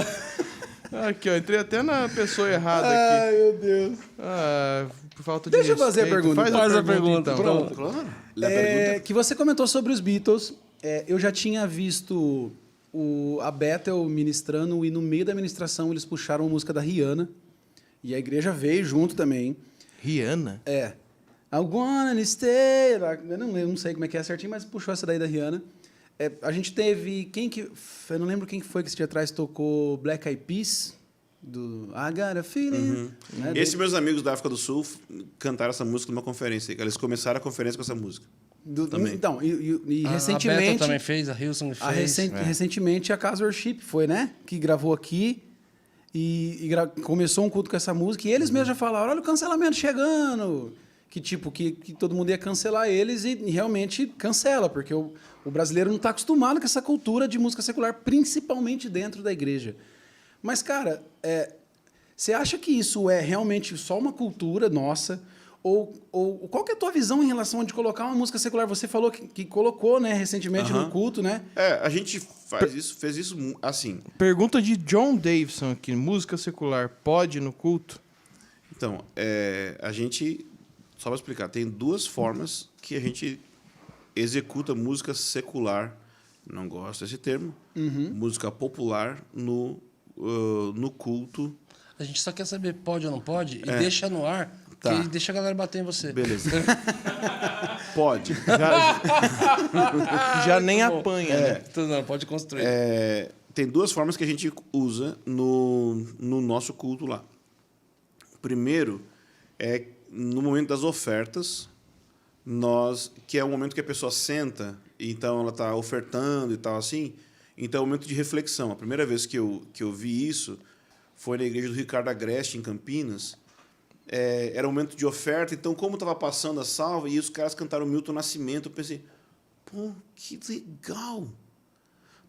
Aqui, ó, entrei até na pessoa errada Ai, aqui. meu Deus. Ah, por falta de Deixa eu fazer a respeito. pergunta. Faz Faz a a pergunta, pergunta, então. pronto. Claro. Que você comentou sobre os Beatles. Eu já tinha visto a Bethel ministrando e no meio da ministração eles puxaram a música da Rihanna. E a igreja veio junto também. Rihanna? I wanna stay. Eu não sei como é que é certinho, mas puxou essa daí da Rihanna. A gente teve... Eu não lembro quem que foi que esse dia atrás tocou Black Eyed Peas. Do I Got a Feeling. Né? Esses meus amigos da África do Sul cantaram essa música numa conferência. Eles começaram a conferência com essa música. Também. Então, e A recentemente... Beta também fez, a Hilson fez. Recentemente a Casa Worship foi, né? Que gravou aqui começou um culto com essa música. E eles mesmos já falaram, olha o cancelamento chegando. Que tipo, que todo mundo ia cancelar eles e realmente cancela. Porque o brasileiro não está acostumado com essa cultura de música secular, principalmente dentro da igreja. Mas, cara, você acha que isso é realmente só uma cultura nossa? Ou qual que é a tua visão em relação de colocar uma música secular? Você falou que colocou, né, recentemente no culto, né? A gente fez isso assim. Pergunta de John Davidson aqui. Música secular pode no culto? Então, a gente... Só para explicar, tem duas formas que a gente executa música secular. Não gosto desse termo. Música popular no culto. A gente só quer saber pode ou não pode e deixa no ar, Tá. que deixa a galera bater em você. Beleza. Pode. Já nem apanha, né? Tudo não, pode construir. Tem duas formas que a gente usa no nosso culto lá. Primeiro, no momento das ofertas, que é o momento que a pessoa senta, então ela está ofertando e tal assim, então é um momento de reflexão. A primeira vez que eu vi isso foi na igreja do Ricardo Agreste, em Campinas. Era um momento de oferta, então como estava passando a salva e os caras cantaram Milton Nascimento, eu pensei, pô, que legal!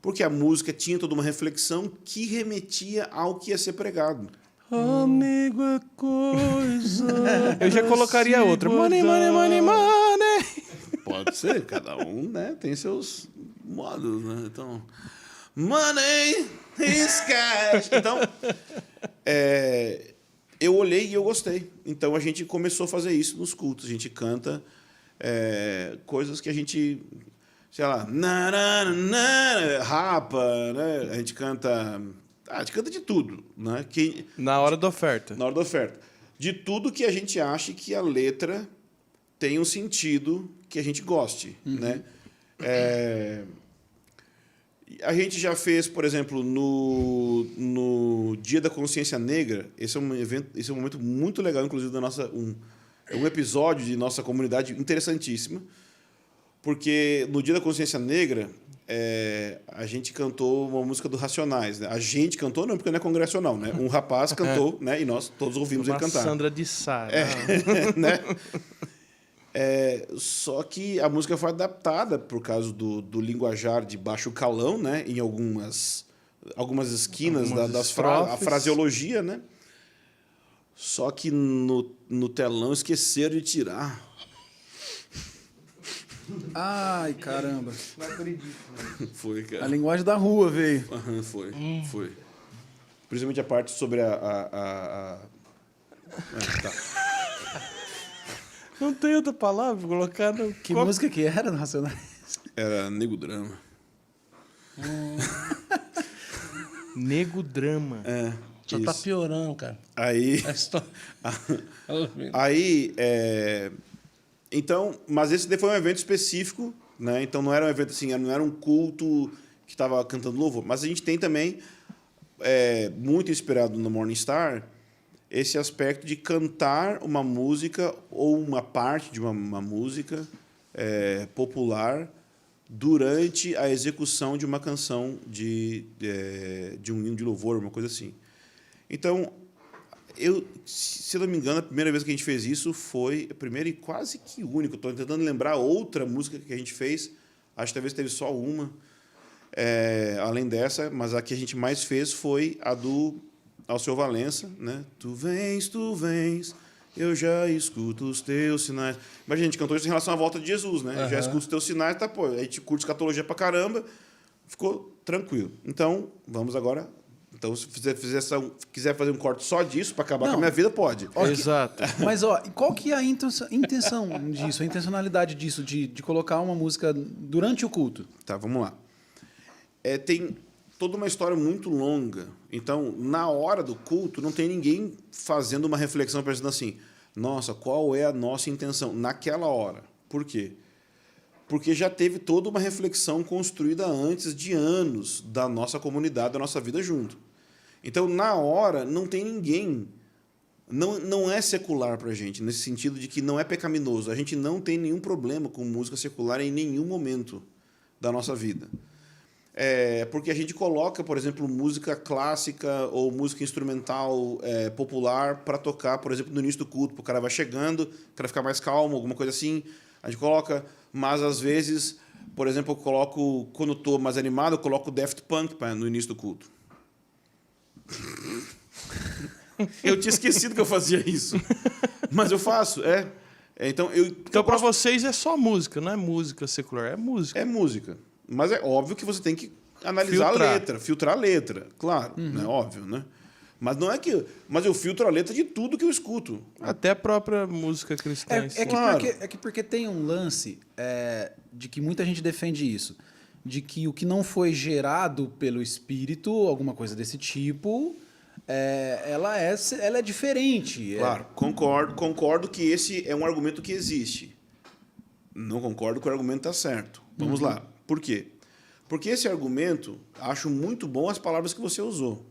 Porque a música tinha toda uma reflexão que remetia ao que ia ser pregado. Amigo é coisa. Eu já colocaria outra. Money, money, money, money. Pode ser, cada um, né, tem seus modos, né? Então, money is cash. Então, eu olhei e eu gostei. Então, a gente começou a fazer isso nos cultos. A gente canta coisas que a gente, sei lá, rapa, né? A gente canta de tudo, né? Na hora da oferta. Na hora da oferta. De tudo que a gente ache que a letra tem um sentido que a gente goste, né? A gente já fez, por exemplo, no Dia da Consciência Negra. Esse é um evento, esse é um momento muito legal, inclusive um episódio de nossa comunidade interessantíssima, porque no Dia da Consciência Negra a gente cantou uma música do Racionais, né? A gente cantou não, porque não é congregacional, né? Um rapaz cantou, né? E nós todos ouvimos ele cantar. Sandra de Sá. Né? Só que a música foi adaptada por causa do linguajar de baixo calão, né? Em algumas esquinas a fraseologia, né? Só que no telão esqueceram de tirar. Ai, caramba. Não acredito. Foi, cara. A linguagem da rua veio. Foi. Principalmente a parte sobre tá. Não tem outra palavra pra colocar no... Que música que era no Racionais? Era Nego Drama. Nego Drama. Só tá piorando, cara. Aí... A história. Então, mas esse daí foi um evento específico, né? Então não era um evento assim, não era um culto que estava cantando louvor. Mas a gente tem também, muito inspirado no Morning Star, esse aspecto de cantar uma música ou uma parte de uma música popular durante a execução de uma canção de um hino de louvor, uma coisa assim. Então, se eu não me engano, a primeira vez que a gente fez isso foi a primeira e quase que única. Estou tentando lembrar outra música que a gente fez. Acho que talvez teve só uma, além dessa, mas a que a gente mais fez foi a do Alceu Valença, né? Tu vens, eu já escuto os teus sinais. Mas a gente cantou isso em relação à volta de Jesus, né? Eu já escuto os teus sinais, tá, pô. A gente curte escatologia pra caramba, ficou tranquilo. Então, vamos agora. Então, se quiser fazer um corte só disso para acabar com a minha vida, pode. Exato. Mas, ó, qual que é a intenção disso, a intencionalidade disso, de colocar uma música durante o culto? Tá, vamos lá. Tem toda uma história muito longa. Então, na hora do culto, não tem ninguém fazendo uma reflexão, pensando assim, nossa, qual é a nossa intenção naquela hora? Por quê? Porque já teve toda uma reflexão construída antes de anos da nossa comunidade, da nossa vida junto. Então, na hora, não tem ninguém. Não é secular para a gente, nesse sentido de que não é pecaminoso. A gente não tem nenhum problema com música secular em nenhum momento da nossa vida. Porque a gente coloca, por exemplo, música clássica ou música instrumental popular para tocar, por exemplo, no início do culto. O cara vai chegando, o cara ficar mais calmo, alguma coisa assim. A gente coloca, mas às vezes, por exemplo, eu coloco, quando eu estou mais animado, eu coloco Daft Punk no início do culto. Eu tinha esquecido que eu fazia isso. Mas eu faço, Então, Para vocês é só música, não é música secular, é música. É música. Mas é óbvio que você tem que analisar a letra, filtrar a letra, claro, né? Óbvio, né? Mas não é que. Mas eu filtro a letra de tudo que eu escuto. Até a própria música cristã. Porque tem um lance de que muita gente defende isso. De que o que não foi gerado pelo Espírito, alguma coisa desse tipo, ela é diferente. Claro, concordo que esse é um argumento que existe. Não concordo que o argumento está certo. Vamos lá. Por quê? Porque esse argumento, acho muito bom as palavras que você usou.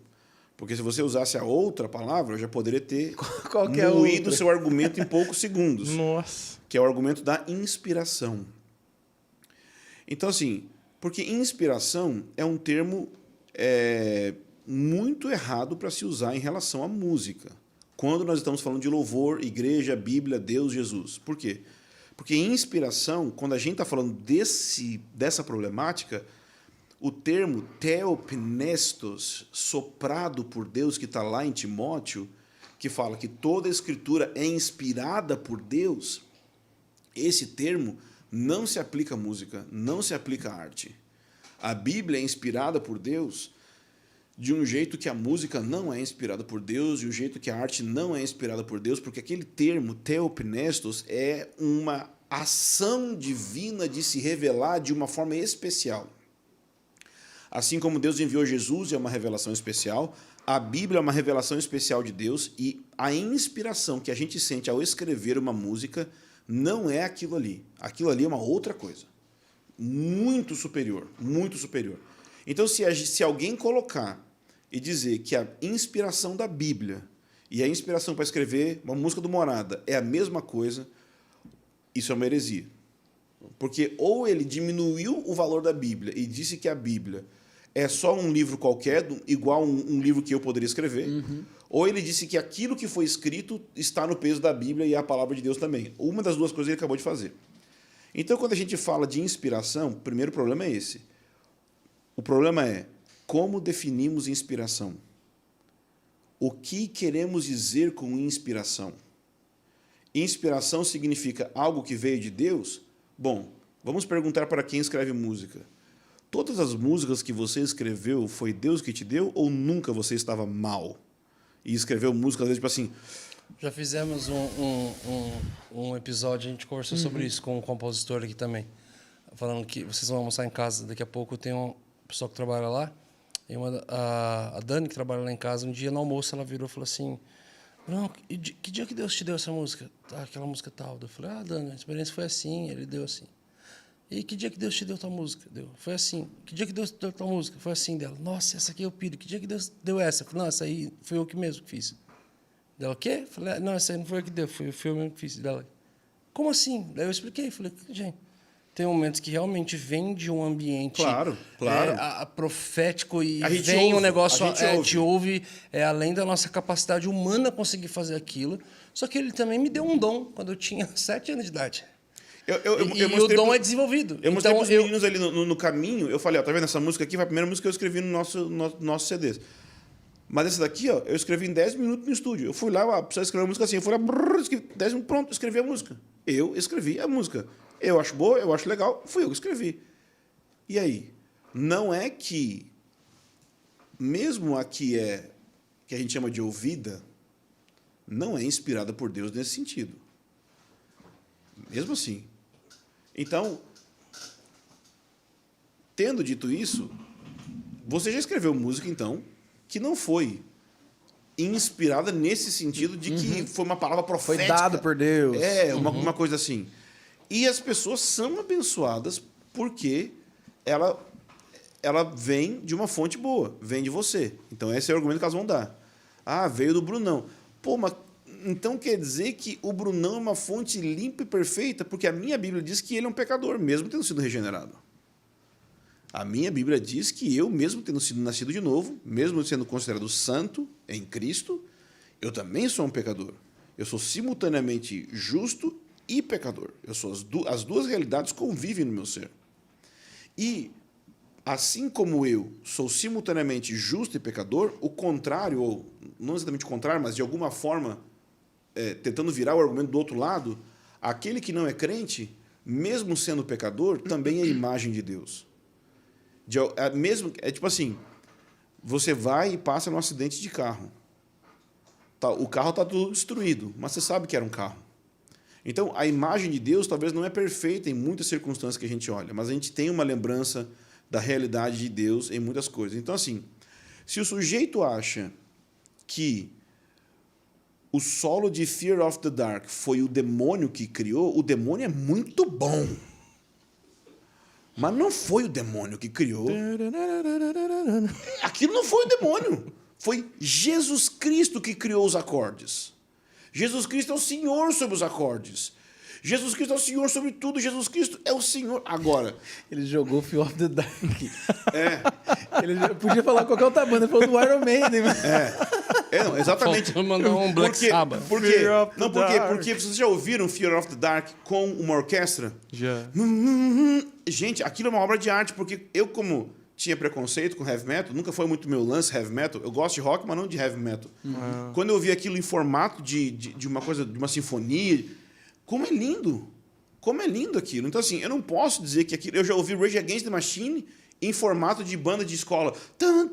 Porque se você usasse a outra palavra, eu já poderia ter moído o seu argumento em poucos segundos. Nossa. Que é o argumento da inspiração. Então, assim, porque inspiração é um termo muito errado para se usar em relação à música. Quando nós estamos falando de louvor, igreja, Bíblia, Deus, Jesus. Por quê? Porque inspiração, quando a gente está falando dessa problemática, o termo theopnestos, soprado por Deus, que está lá em Timóteo, que fala que toda a Escritura é inspirada por Deus, esse termo não se aplica à música, não se aplica à arte. A Bíblia é inspirada por Deus de um jeito que a música não é inspirada por Deus, de um jeito que a arte não é inspirada por Deus, porque aquele termo, theopnestos, é uma ação divina de se revelar de uma forma especial. Assim como Deus enviou Jesus, é uma revelação especial, a Bíblia é uma revelação especial de Deus, e a inspiração que a gente sente ao escrever uma música não é aquilo ali. Aquilo ali é uma outra coisa. Muito superior, muito superior. Então, se alguém colocar e dizer que a inspiração da Bíblia e a inspiração para escrever uma música do Morada é a mesma coisa, isso é uma heresia. Porque ou ele diminuiu o valor da Bíblia e disse que a Bíblia é só um livro qualquer, igual um livro que eu poderia escrever, ou ele disse que aquilo que foi escrito está no peso da Bíblia e é a palavra de Deus também. Uma das duas coisas ele acabou de fazer. Então, quando a gente fala de inspiração, o primeiro problema é esse. O problema é como definimos inspiração. O que queremos dizer com inspiração? Inspiração significa algo que veio de Deus? Bom, vamos perguntar para quem escreve música. Todas as músicas que você escreveu, foi Deus que te deu ou nunca você estava mal? E escreveu música, às vezes, tipo assim... Já fizemos um episódio, a gente conversou sobre isso com um compositor aqui também. Falando que vocês vão almoçar em casa, daqui a pouco tem uma pessoa que trabalha lá, e a Dani, que trabalha lá em casa, um dia no almoço ela virou e falou assim, não, que dia que Deus te deu essa música? Aquela música tal. Eu falei, Dani, a experiência foi assim, ele deu assim. E que dia que Deus te deu tua música? Deu. Foi assim. Que dia que Deus te deu tua música? Foi assim dela. Nossa, essa aqui eu piro. Que dia que Deus deu essa? Eu falei, não, essa aí foi eu que mesmo que fiz. Dela, o quê? Eu falei, não, essa aí não foi eu que deu, foi eu mesmo que fiz. Dela, como assim? Daí eu expliquei, falei, gente, tem momentos que realmente vem de um ambiente Claro. profético e A gente vem ouve, um negócio, a gente te ouve, além da nossa capacidade humana conseguir fazer aquilo. Só que ele também me deu um dom quando eu tinha 7 anos de idade. E o dom é desenvolvido. Eu mostrei Então, pros meninos ali no caminho, eu falei, ó, tá vendo essa música aqui? Foi a primeira música que eu escrevi no nosso CDs. Mas essa daqui, ó, eu escrevi em 10 minutos no estúdio. Eu fui lá, precisava escrever uma música assim. Eu fui lá, escrevi 10 minutos, pronto, escrevi a música. Eu escrevi a música. Eu acho boa, eu acho legal, fui eu que escrevi. E aí? Não é que, mesmo a que a gente chama de ouvida, não é inspirada por Deus nesse sentido. Mesmo assim. Então, tendo dito isso, você já escreveu música, então, que não foi inspirada nesse sentido de que foi uma palavra profética. Foi dado por Deus. Uma coisa assim. E as pessoas são abençoadas porque ela vem de uma fonte boa, vem de você. Então, esse é o argumento que elas vão dar. Ah, veio do Brunão. Pô, mas então quer dizer que o Brunão é uma fonte limpa e perfeita? Porque a minha Bíblia diz que ele é um pecador, mesmo tendo sido regenerado. A minha Bíblia diz que eu, mesmo tendo sido nascido de novo, mesmo sendo considerado santo em Cristo, eu também sou um pecador. Eu sou simultaneamente justo e pecador. Eu sou as duas realidades convivem no meu ser. E, assim como eu sou simultaneamente justo e pecador, o contrário, ou não exatamente o contrário, mas de alguma forma, tentando virar o argumento do outro lado, aquele que não é crente, mesmo sendo pecador, também é imagem de Deus. É tipo assim, você vai e passa num acidente de carro. Tá, o carro está tudo destruído, mas você sabe que era um carro. Então, a imagem de Deus talvez não é perfeita em muitas circunstâncias que a gente olha, mas a gente tem uma lembrança da realidade de Deus em muitas coisas. Então, assim, se o sujeito acha que o solo de Fear of the Dark foi o demônio que criou, o demônio é muito bom. Mas não foi o demônio que criou. Aquilo não foi o demônio. Foi Jesus Cristo que criou os acordes. Jesus Cristo é o Senhor sobre os acordes. Jesus Cristo é o Senhor sobre tudo. Jesus Cristo é o Senhor. Agora... Ele jogou Fear of the Dark. Ele podia falar qualquer outra banda. Ele falou do Iron Maiden. Não, exatamente. Faltou mandar um Black Sabbath. Por quê? Não, porque vocês já ouviram Fear of the Dark com uma orquestra? Já. Gente, aquilo é uma obra de arte, porque eu, como tinha preconceito com heavy metal, nunca foi muito meu lance heavy metal. Eu gosto de rock, mas não de heavy metal. Quando eu vi aquilo em formato de uma coisa, de uma sinfonia, como é lindo! Como é lindo aquilo. Então, assim, eu não posso dizer que aquilo... Eu já ouvi Rage Against the Machine em formato de banda de escola. Eu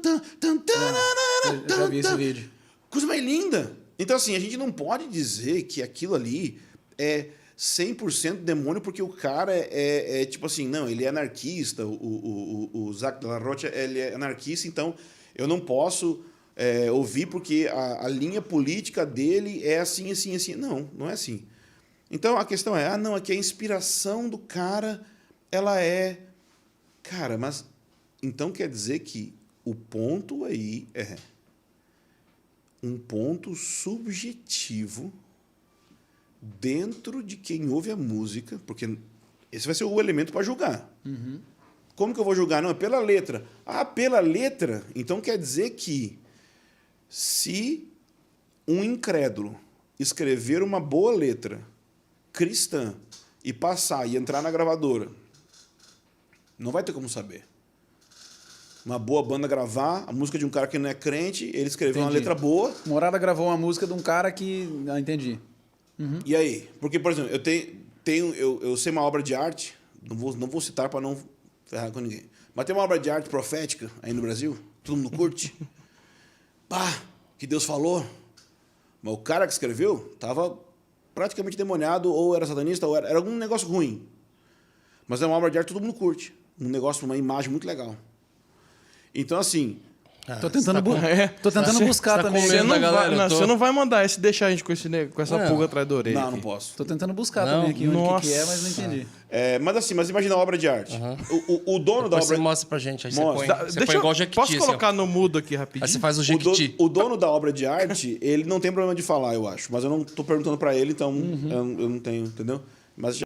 já vi esse vídeo. Coisa mais linda. Então, assim, a gente não pode dizer que aquilo ali é 100% demônio, porque o cara é tipo assim, não, ele é anarquista, o Zach de la Rocha, ele é anarquista, então eu não posso ouvir porque a linha política dele é assim, assim, assim. Não, não é assim. Então a questão é, não, é que a inspiração do cara, ela é... Cara, mas então quer dizer que o ponto aí é um ponto subjetivo dentro de quem ouve a música, porque esse vai ser o elemento para julgar. Como que eu vou julgar? Não, é pela letra. Ah, pela letra? Então quer dizer que se um incrédulo escrever uma boa letra cristã e passar e entrar na gravadora, não vai ter como saber. Uma boa banda gravar a música de um cara que não é crente, ele escreveu uma letra boa. Morada gravou uma música de um cara que... Ah, entendi. E aí? Porque, por exemplo, eu sei uma obra de arte, não vou citar para não ferrar com ninguém, mas tem uma obra de arte profética aí no Brasil, todo mundo curte. Pá, que Deus falou. Mas o cara que escreveu estava praticamente demoniado, ou era satanista, ou era algum negócio ruim. Mas é uma obra de arte que todo mundo curte. Um negócio, uma imagem muito legal. Então, assim... Tô tentando buscar também. Você não vai mandar esse deixar a gente com essa pulga atrás da orelha. Não posso. Tô tentando buscar também aqui o que é, mas não entendi. Mas imagina a obra de arte. O dono da obra... Você mostra pra gente, aí Mostra. você põe igual Jequiti. Posso colocar no mudo aqui rapidinho? Aí você faz o Jequiti. O dono da obra de arte, ele não tem problema de falar, eu acho. Mas eu não tô perguntando pra ele, então eu não tenho, entendeu? Mas